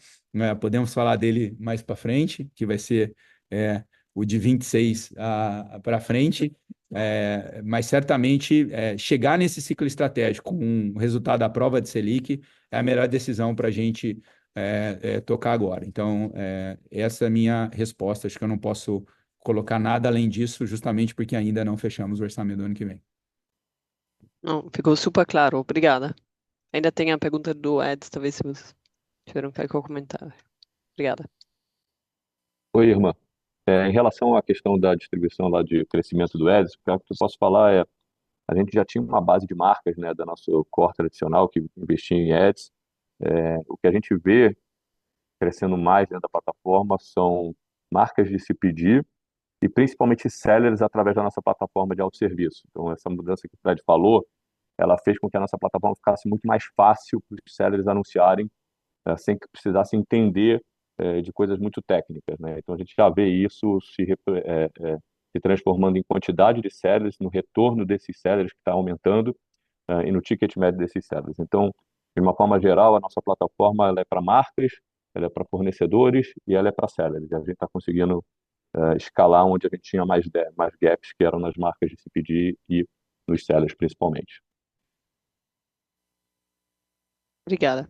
Podemos falar dele mais para frente, que vai ser o de 26 para frente, mas certamente chegar nesse ciclo estratégico com um resultado à prova de Selic é a melhor decisão para a gente tocar agora. Então, essa é a minha resposta. Acho que eu não posso colocar nada além disso, justamente porque ainda não fechamos o orçamento do ano que vem. Não, ficou super claro, obrigada. Ainda tem a pergunta do Ed, talvez se vocês tiveram qualquer comentário. Obrigada. Oi, irmã. Em relação à questão da distribuição lá de crescimento do Edis, o que eu posso falar a gente já tinha uma base de marcas, né, da nosso core tradicional que investia em Ads. O que a gente vê crescendo mais dentro da plataforma são marcas de CPG e principalmente sellers através da nossa plataforma de autosserviço. Então, essa mudança que o Fred falou, ela fez com que a nossa plataforma ficasse muito mais fácil para os sellers anunciarem, sem que precisasse entender de coisas muito técnicas, né? Então, a gente já vê isso se transformando em quantidade de sellers, no retorno desses sellers que está aumentando, e no ticket médio desses sellers. Então, de uma forma geral, a nossa plataforma ela é para marcas, ela é para fornecedores e ela é para sellers. E a gente está conseguindo escalar onde a gente tinha mais gaps, que eram nas marcas de CPG e nos sellers, principalmente. Obrigada.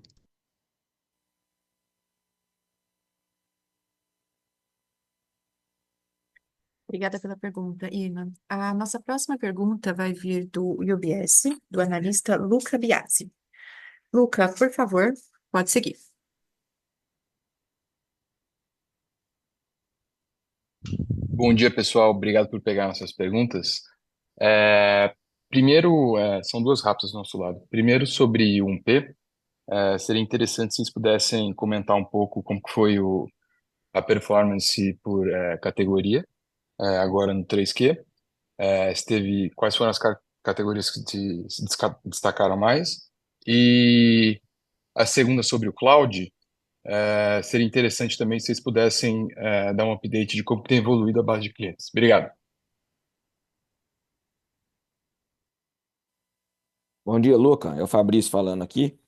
Obrigada pela pergunta, Irma. A nossa próxima pergunta vai vir do UBS, do analista Luca Biasi. Luca, por favor, pode seguir. Bom dia, pessoal. Obrigado por pegar nossas perguntas. Primeiro, são duas rápidas do nosso lado. Primeiro, sobre o 1P, seria interessante se vocês pudessem comentar um pouco como que foi a performance por categoria, agora no 3Q. Quais foram as categorias que se destacaram mais? E a segunda, sobre o cloud, seria interessante também se vocês pudessem dar um update de como tem evoluído a base de clientes. Obrigado. Bom dia, Luca. É o Fabrício falando aqui.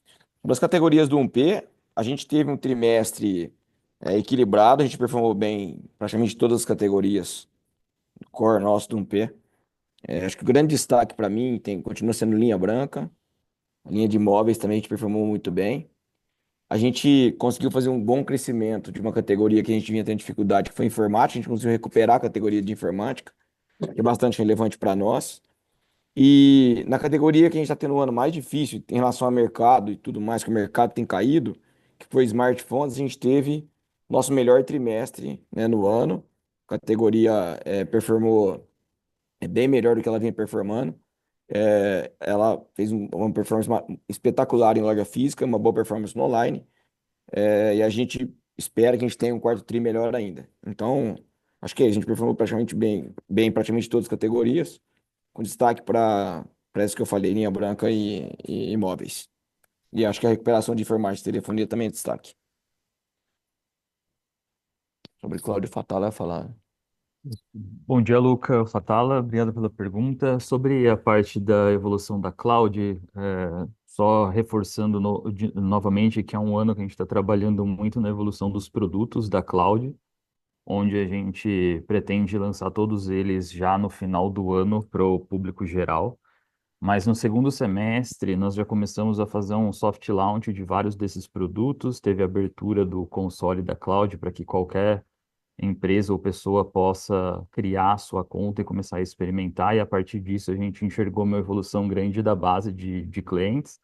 Sobre as categorias do 1P, a gente teve um trimestre equilibrado, a gente performou bem em praticamente todas as categorias do core nosso do 1P. Acho que o grande destaque para mim continua sendo linha branca, a linha de imóveis também a gente performou muito bem. A gente conseguiu fazer um bom crescimento de uma categoria que a gente vinha tendo dificuldade, que foi informática, a gente conseguiu recuperar a categoria de informática, que é bastante relevante para nós. E na categoria que a gente está tendo um ano mais difícil em relação ao mercado e tudo mais, que o mercado tem caído, que foi smartphones, a gente teve nosso melhor trimestre, né, no ano. A categoria performou bem melhor do que ela vinha performando. Ela fez uma performance espetacular em loja física, uma boa performance no online. E a gente espera que a gente tenha um quarto tri melhor ainda. Então, acho que a gente performou praticamente bem em praticamente todas as categorias, com destaque para isso que eu falei, linha branca e imóveis. E acho que a recuperação de informática e telefonia também é destaque. Sobre Cláudio Fatala, eu ia falar. Bom dia, Luca Fatala. Obrigado pela pergunta. Sobre a parte da evolução da cloud, só reforçando novamente que é um ano que a gente está trabalhando muito na evolução dos produtos da cloud, onde a gente pretende lançar todos eles já no final do ano para o público geral. Mas no segundo semestre, nós já começamos a fazer um soft launch de vários desses produtos. Teve a abertura do console da cloud para que qualquer empresa ou pessoa possa criar a sua conta e começar a experimentar, e a partir disso a gente enxergou uma evolução grande da base de clientes.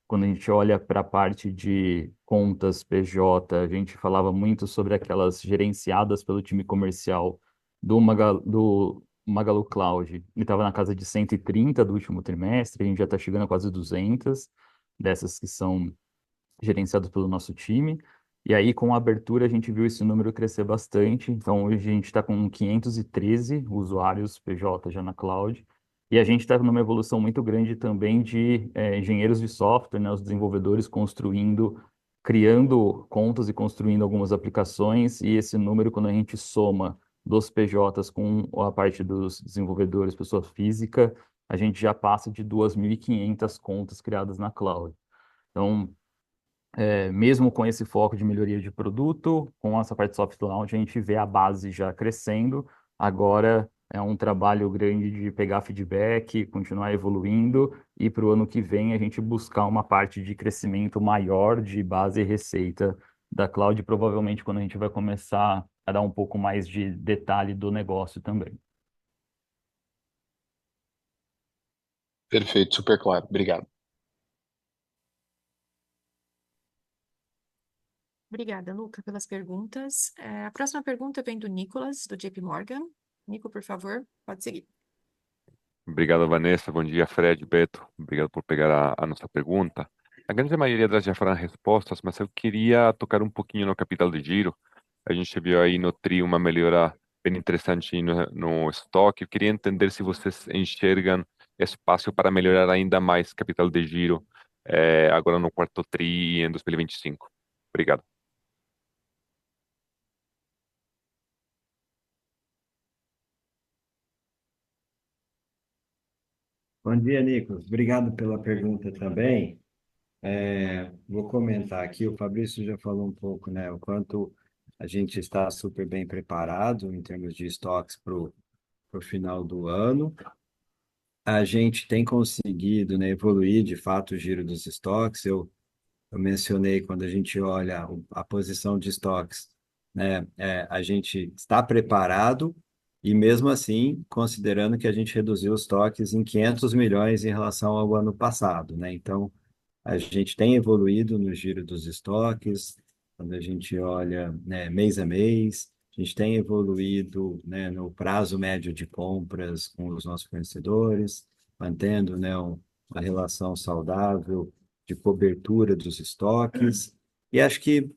Quando a gente olha para a parte de contas PJ, a gente falava muito sobre aquelas gerenciadas pelo time comercial do Magalu Cloud, e estava na casa de 130 do último trimestre, a gente já está chegando a quase 200 dessas que são gerenciadas pelo nosso time. E aí, com a abertura, a gente viu esse número crescer bastante. Então, hoje a gente está com 513 usuários PJ já na cloud. E a gente está numa evolução muito grande também de engenheiros de software, né, os desenvolvedores construindo criando contas e construindo algumas aplicações, e esse número, quando a gente soma dos PJs com a parte dos desenvolvedores, pessoa física, a gente já passa de 2.500 contas criadas na cloud. Então, mesmo com esse foco de melhoria de produto, com essa parte de soft launch, a gente vê a base já crescendo. Agora é um trabalho grande de pegar feedback, continuar evoluindo, e para o ano que vem a gente buscar uma parte de crescimento maior de base e receita da cloud, provavelmente quando a gente vai começar a dar um pouco mais de detalhe do negócio também. Perfeito, super claro. Obrigado. Obrigada, Luca, pelas perguntas. A próxima pergunta vem do Nicolas, do JP Morgan. Nico, por favor, pode seguir. Obrigado, Vanessa. Bom dia, Fred, Beto. Obrigado por pegar a nossa pergunta. A grande maioria delas já foram respostas, mas eu queria tocar um pouquinho no capital de giro. A gente viu aí no TRI uma melhora bem interessante no estoque. Eu queria entender se vocês enxergam espaço para melhorar ainda mais capital de giro agora no quarto TRI e em 2025. Obrigado. Bom dia, Nicolas. Obrigado pela pergunta também. Vou comentar aqui, o Fabrício já falou um pouco, né, o quanto a gente está super bem preparado em termos de estoques para o final do ano. A gente tem conseguido, né, evoluir, de fato, o giro dos estoques. Eu mencionei, quando a gente olha a posição de estoques, né, a gente está preparado e, mesmo assim, considerando que a gente reduziu os estoques em 500 milhões em relação ao ano passado, né? Então, a gente tem evoluído no giro dos estoques, quando a gente olha, né, mês a mês, a gente tem evoluído, né, no prazo médio de compras com os nossos fornecedores, mantendo, né, uma relação saudável de cobertura dos estoques. E acho que,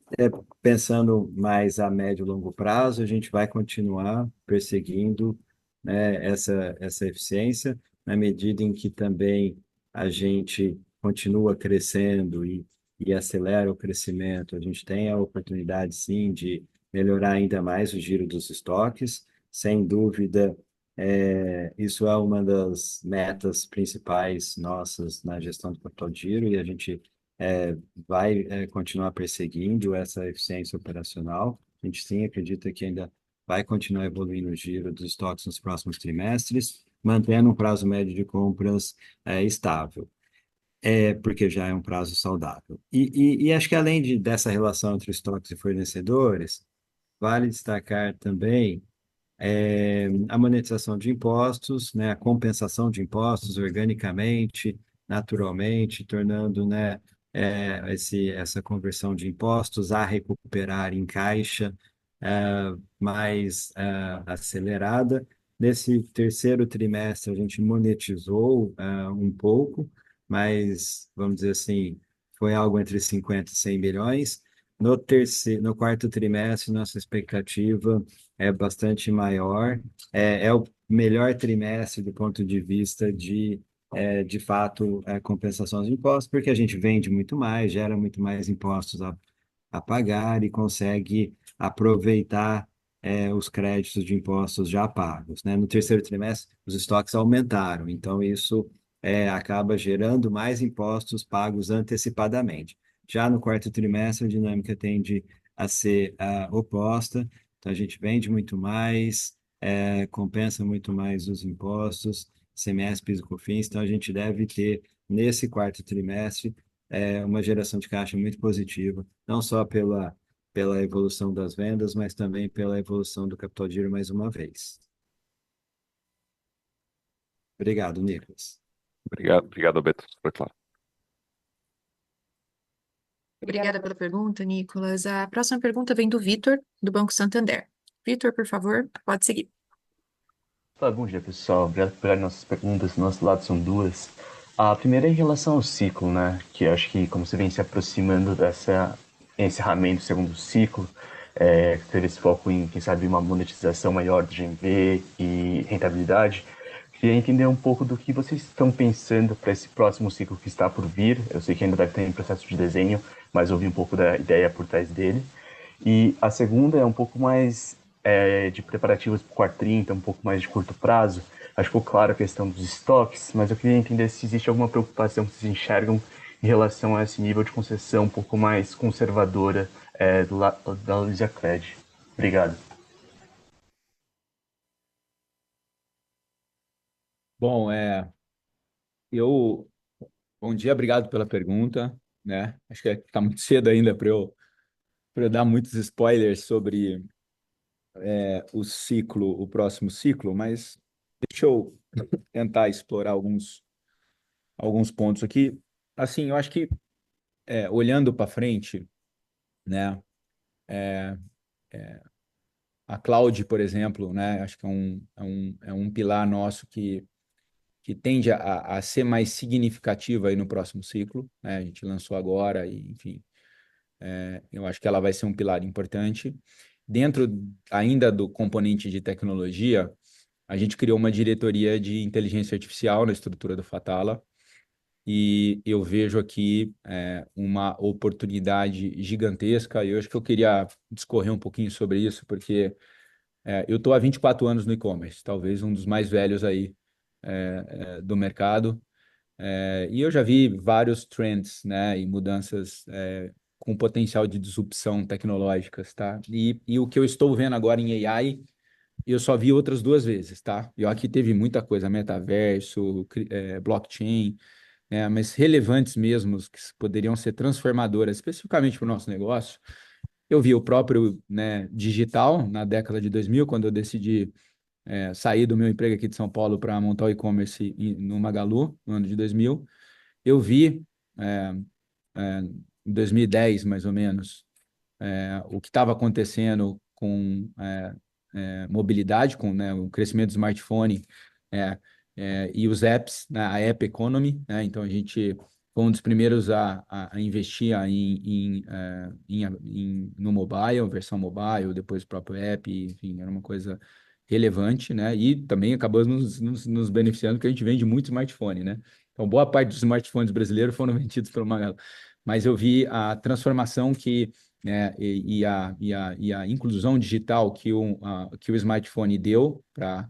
pensando mais a médio e longo prazo, a gente vai continuar perseguindo, né, essa eficiência, na medida em que também a gente continua crescendo e acelera o crescimento, a gente tem a oportunidade, sim, de melhorar ainda mais o giro dos estoques. Sem dúvida, isso é uma das metas principais nossas na gestão do capital de giro, e a gente vai continuar perseguindo essa eficiência operacional. A gente sim acredita que ainda vai continuar evoluindo o giro dos estoques nos próximos trimestres, mantendo um prazo médio de compras estável, porque já é um prazo saudável. E acho que, além dessa relação entre estoques e fornecedores, vale destacar também a monetização de impostos, né, a compensação de impostos organicamente, naturalmente, tornando, né, essa conversão de impostos a recuperar em caixa mais acelerada. Nesse terceiro trimestre, a gente monetizou um pouco, mas, vamos dizer assim, foi algo entre 50 e 100 milhões. No quarto trimestre, nossa expectativa é bastante maior. É o melhor trimestre do ponto de vista de fato, compensação de impostos, porque a gente vende muito mais, gera muito mais impostos a pagar e consegue aproveitar os créditos de impostos já pagos, né? No terceiro trimestre, os estoques aumentaram, então isso acaba gerando mais impostos pagos antecipadamente. Já no quarto trimestre, a dinâmica tende a ser oposta, então a gente vende muito mais, compensa muito mais os impostos, CMS, PIS e COFINS, então a gente deve ter, nesse quarto trimestre, uma geração de caixa muito positiva, não só pela evolução das vendas, mas também pela evolução do capital de giro mais uma vez. Obrigado, Nicolas. Obrigado, Beto. Super claro. Obrigada pela pergunta, Nicolas. A próxima pergunta vem do Vitor, do Banco Santander. Vitor, por favor, pode seguir. Bom dia, pessoal. Obrigado por pegar nossas perguntas. Do nosso lado são duas. A primeira é em relação ao ciclo, né? Que eu acho que, como você vem se aproximando dessa encerramento do segundo ciclo, teve esse foco em, quem sabe, uma monetização maior do GMV e rentabilidade. Queria entender um pouco do que vocês estão pensando para esse próximo ciclo que está por vir. Eu sei que ainda deve estar em processo de desenho, mas ouvi um pouco da ideia por trás dele. E a segunda é um pouco mais de preparativos para o Core 30, um pouco mais de curto prazo. Acho que ficou claro a questão dos estoques, mas eu queria entender se existe alguma preocupação que vocês enxergam em relação a esse nível de concessão um pouco mais conservadora da Luizacred. Obrigado. Bom, eu. Bom dia, obrigado pela pergunta, né? Acho que está muito cedo ainda para eu dar muitos spoilers sobre o ciclo, o próximo ciclo, mas deixa eu tentar explorar alguns pontos aqui. Assim, eu acho que olhando para frente, né? A cloud, por exemplo, né? Acho que é um pilar nosso que tende a ser mais significativa aí no próximo ciclo, né? A gente lançou agora e, enfim, eu acho que ela vai ser um pilar importante. Dentro ainda do componente de tecnologia, a gente criou uma diretoria de inteligência artificial na estrutura do Fatala e eu vejo aqui uma oportunidade gigantesca e eu acho que eu queria discorrer um pouquinho sobre isso, porque eu estou há 24 anos no e-commerce, talvez um dos mais velhos aí do mercado. E eu já vi vários trends, né, e mudanças com potencial de disrupção tecnológicas, tá? E o que eu estou vendo agora em AI, eu só vi outras duas vezes, tá? E aqui teve muita coisa, metaverso, blockchain, né, mas relevantes mesmo, que poderiam ser transformadoras, especificamente para o nosso negócio. Eu vi o próprio, né, digital na década de 2000, quando eu decidi sair do meu emprego aqui de São Paulo para montar o e-commerce no Magalu, no ano de 2000. Eu vi, é, em 2010, mais ou menos, o que estava acontecendo com mobilidade, com, né, o crescimento do smartphone é, e os apps, né, a App Economy, né? Então, a gente foi um dos primeiros a investir no mobile, versão mobile, depois o próprio app, enfim, era uma coisa relevante, né? E também acabou nos beneficiando, porque a gente vende muito smartphone, né? Então, boa parte dos smartphones brasileiros foram vendidos pelo Magalu. Mas eu vi a transformação e a inclusão digital que o smartphone deu para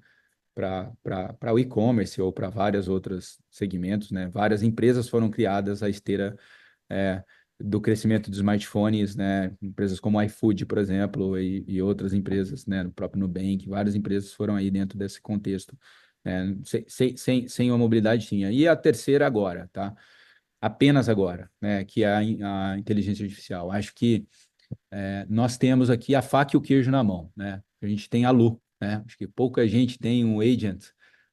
o e-commerce ou para vários outros segmentos, né? Várias empresas foram criadas à esteira é, do crescimento dos smartphones, né? Empresas como iFood, por exemplo, e outras empresas, né? O próprio Nubank, várias empresas foram aí dentro desse contexto. Sem a mobilidade tinha. E a terceira agora, tá? Apenas agora, né? Que é a inteligência artificial. Acho que nós temos aqui a faca e o queijo na mão, né? A gente tem a Lu, né? Acho que pouca gente tem um agent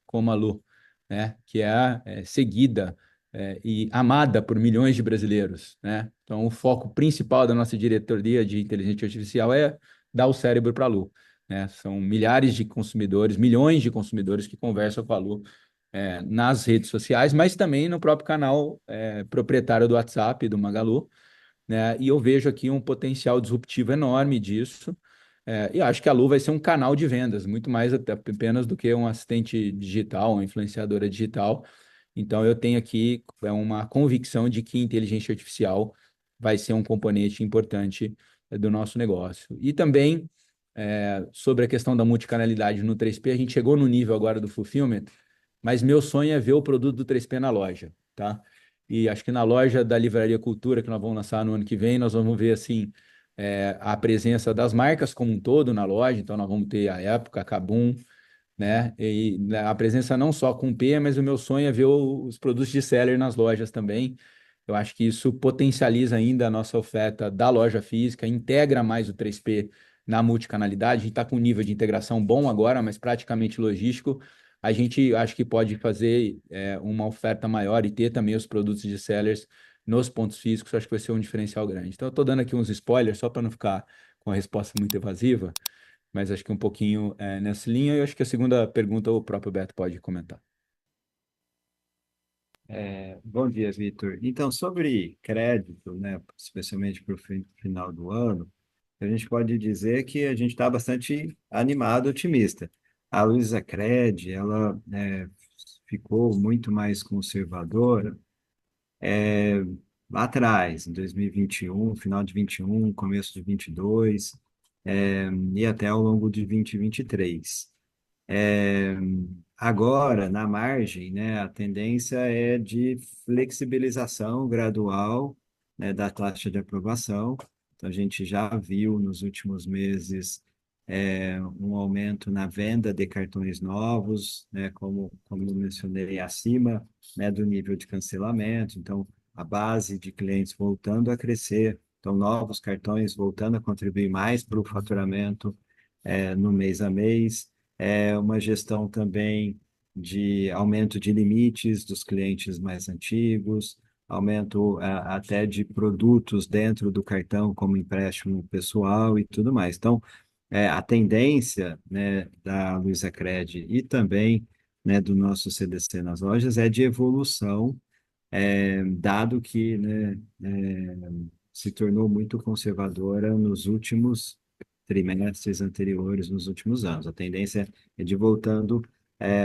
como a Lu, né? Que é seguida e amada por milhões de brasileiros, né? Então, o foco principal da nossa diretoria de inteligência artificial é dar o cérebro para a Lu, né? São milhares de consumidores, milhões de consumidores que conversam com a Lu nas redes sociais, mas também no próprio canal proprietário do WhatsApp, do Magalu, né? E eu vejo aqui um potencial disruptivo enorme disso. E acho que a Lu vai ser um canal de vendas, muito mais até apenas do que um assistente digital, uma influenciadora digital. Então, eu tenho aqui uma convicção de que inteligência artificial vai ser um componente importante do nosso negócio. E também, sobre a questão da multicanalidade no 3P, a gente chegou no nível agora do fulfillment, mas meu sonho é ver o produto do 3P na loja, tá? E acho que na loja da Livraria Cultura, que nós vamos lançar no ano que vem, nós vamos ver, assim, a presença das marcas como um todo na loja. Então, nós vamos ter a Época, a Kabum, né? E né, a presença não só com P, mas o meu sonho é ver os produtos de seller nas lojas também. Eu acho que isso potencializa ainda a nossa oferta da loja física, integra mais o 3P na multicanalidade. A gente está com um nível de integração bom agora, mas praticamente logístico. A gente acho que pode fazer uma oferta maior e ter também os produtos de sellers nos pontos físicos. Acho que vai ser um diferencial grande. Então, eu estou dando aqui uns spoilers só para não ficar com a resposta muito evasiva, mas acho que um pouquinho nessa linha. Eu acho que a segunda pergunta o próprio Beto pode comentar. Bom dia, Vitor. Então, sobre crédito, né, especialmente para o final do ano, a gente pode dizer que a gente está bastante animado, otimista. A Luiza Cred, ela ficou muito mais conservadora, lá atrás, em 2021, final de 21, começo de 22, e até ao longo de 2023. É, agora, na margem, né, a tendência é de flexibilização gradual, né, da taxa de aprovação. Então, a gente já viu nos últimos meses um aumento na venda de cartões novos, né, como eu mencionei acima, né, do nível de cancelamento. Então, a base de clientes voltando a crescer. Então, novos cartões voltando a contribuir mais para o faturamento no mês a mês, uma gestão também de aumento de limites dos clientes mais antigos, aumento até de produtos dentro do cartão, como empréstimo pessoal e tudo mais. Então, a tendência, né, da Luizacred e também, né, do nosso CDC nas lojas é de evolução, dado que, né, se tornou muito conservadora nos últimos trimestres anteriores, nos últimos anos. A tendência é de voltando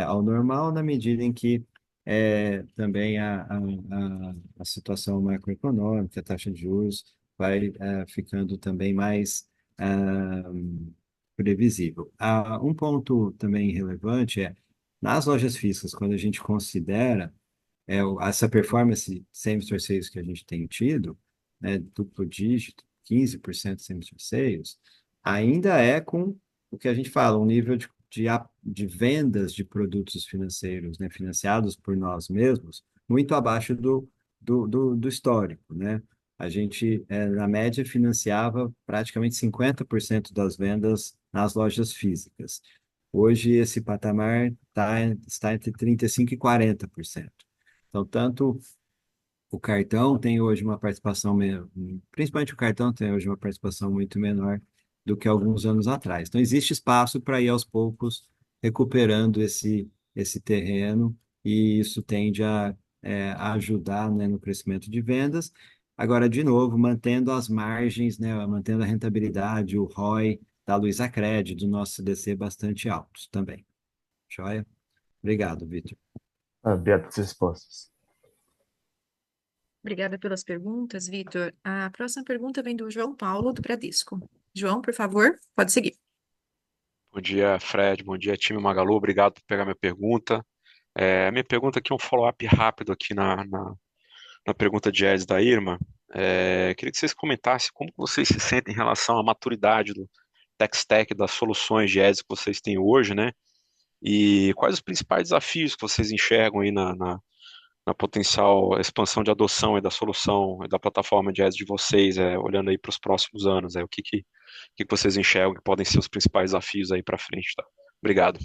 ao normal na medida em que também a situação macroeconômica, a taxa de juros, vai ficando também mais previsível. Um ponto também relevante é, nas lojas físicas, quando a gente considera essa performance same-store sales que a gente tem tido, né, duplo dígito, 15% same-store sales, ainda é com o que a gente fala, um nível de vendas de produtos financeiros, né, financiados por nós mesmos, muito abaixo do histórico, né? A gente, na média, financiava praticamente 50% das vendas nas lojas físicas. Hoje, esse patamar está entre 35% e 40%. Então, tanto o cartão tem hoje uma participação, principalmente o cartão tem hoje uma participação muito menor do que alguns anos atrás. Então, existe espaço para ir aos poucos recuperando esse terreno, e isso tende a ajudar, né, no crescimento de vendas. Agora, de novo, mantendo as margens, né, mantendo a rentabilidade, o ROI da Luizacred, do nosso CDC, bastante altos também. Joia? Obrigado, Vitor. Obrigado pelas respostas. Obrigada pelas perguntas, Vitor. A próxima pergunta vem do João Paulo, do Bradesco. João, por favor, pode seguir. Bom dia, Fred. Bom dia, time Magalu. Obrigado por pegar minha pergunta. A minha pergunta aqui é um follow-up rápido aqui na pergunta de Eds da Irma. Queria que vocês comentassem como que vocês se sentem em relação à maturidade do tech stack, das soluções de Eds que vocês têm hoje, né? E quais os principais desafios que vocês enxergam aí na potencial expansão de adoção aí da solução, da plataforma de ads de vocês, olhando aí para os próximos anos, o que vocês enxergam que podem ser os principais desafios aí para frente, tá? Obrigado.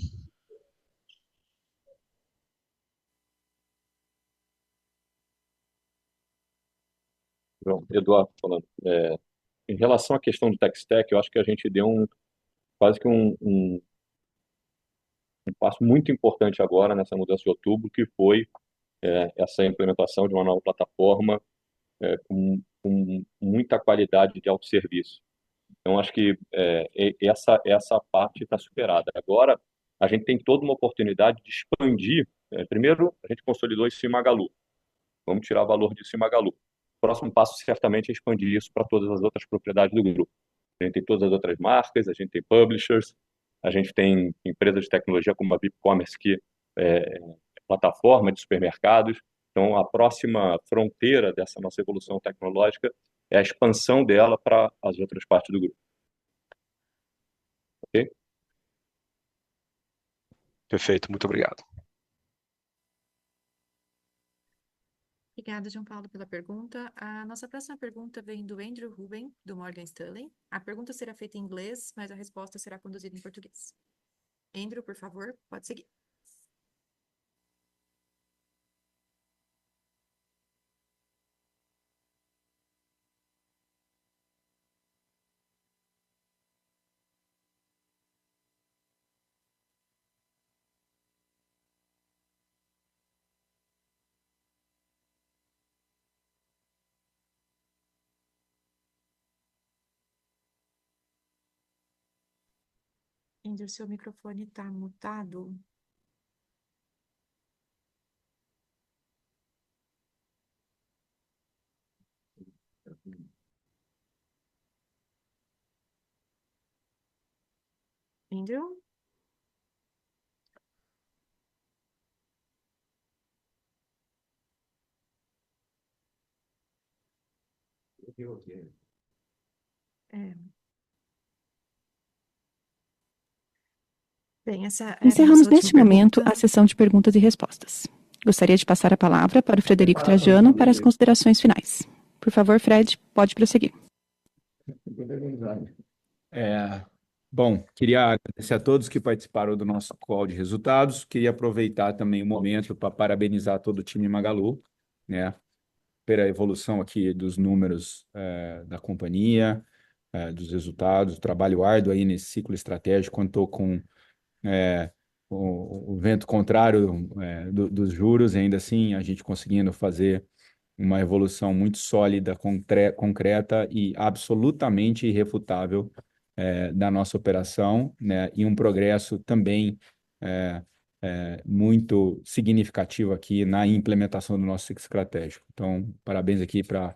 João, Eduardo falando. Em relação à questão do tech stack, eu acho que a gente deu quase que um passo muito importante agora nessa mudança de outubro, que foi essa implementação de uma nova plataforma com muita qualidade de autosserviço. Então, acho que essa parte está superada. Agora, a gente tem toda uma oportunidade de expandir. Primeiro, a gente consolidou isso em Magalu. Vamos tirar valor disso em Magalu. O próximo passo, certamente, é expandir isso para todas as outras propriedades do grupo. A gente tem todas as outras marcas, a gente tem publishers, a gente tem empresas de tecnologia como a BigCommerce, que é plataforma de supermercados. Então, a próxima fronteira dessa nossa evolução tecnológica é a expansão dela para as outras partes do grupo. Ok? Perfeito, muito obrigado. Obrigada, João Paulo, pela pergunta. A nossa próxima pergunta vem do Andrew Ruben, do Morgan Stanley. A pergunta será feita em inglês, mas a resposta será conduzida em português. Andrew, por favor, pode seguir. Andrew, seu microfone está mutado. Andrew? É. Bem, essa era a nossa Encerramos última neste momento pergunta. a sessão de perguntas e respostas. Gostaria de passar a palavra para o Frederico Trajano para as considerações finais. Por favor, Fred, pode prosseguir. Bom, queria agradecer a todos que participaram do nosso call de resultados. Queria aproveitar também o momento para parabenizar todo o time Magalu, né, pela evolução aqui dos números da companhia, dos resultados, o trabalho árduo aí nesse ciclo estratégico, quando estou com o vento contrário dos juros, ainda assim a gente conseguindo fazer uma evolução muito sólida, concreta e absolutamente irrefutável da nossa operação, né, e um progresso também muito significativo aqui na implementação do nosso ciclo estratégico. Então, parabéns aqui para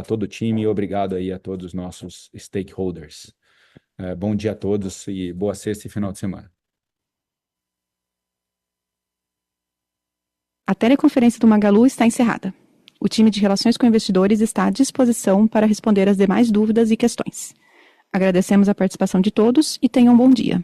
todo o time e obrigado aí a todos os nossos stakeholders. Bom dia a todos e boa sexta e final de semana. A teleconferência do Magalu está encerrada. O time de Relações com Investidores está à disposição para responder as demais dúvidas e questões. Agradecemos a participação de todos e tenham um bom dia.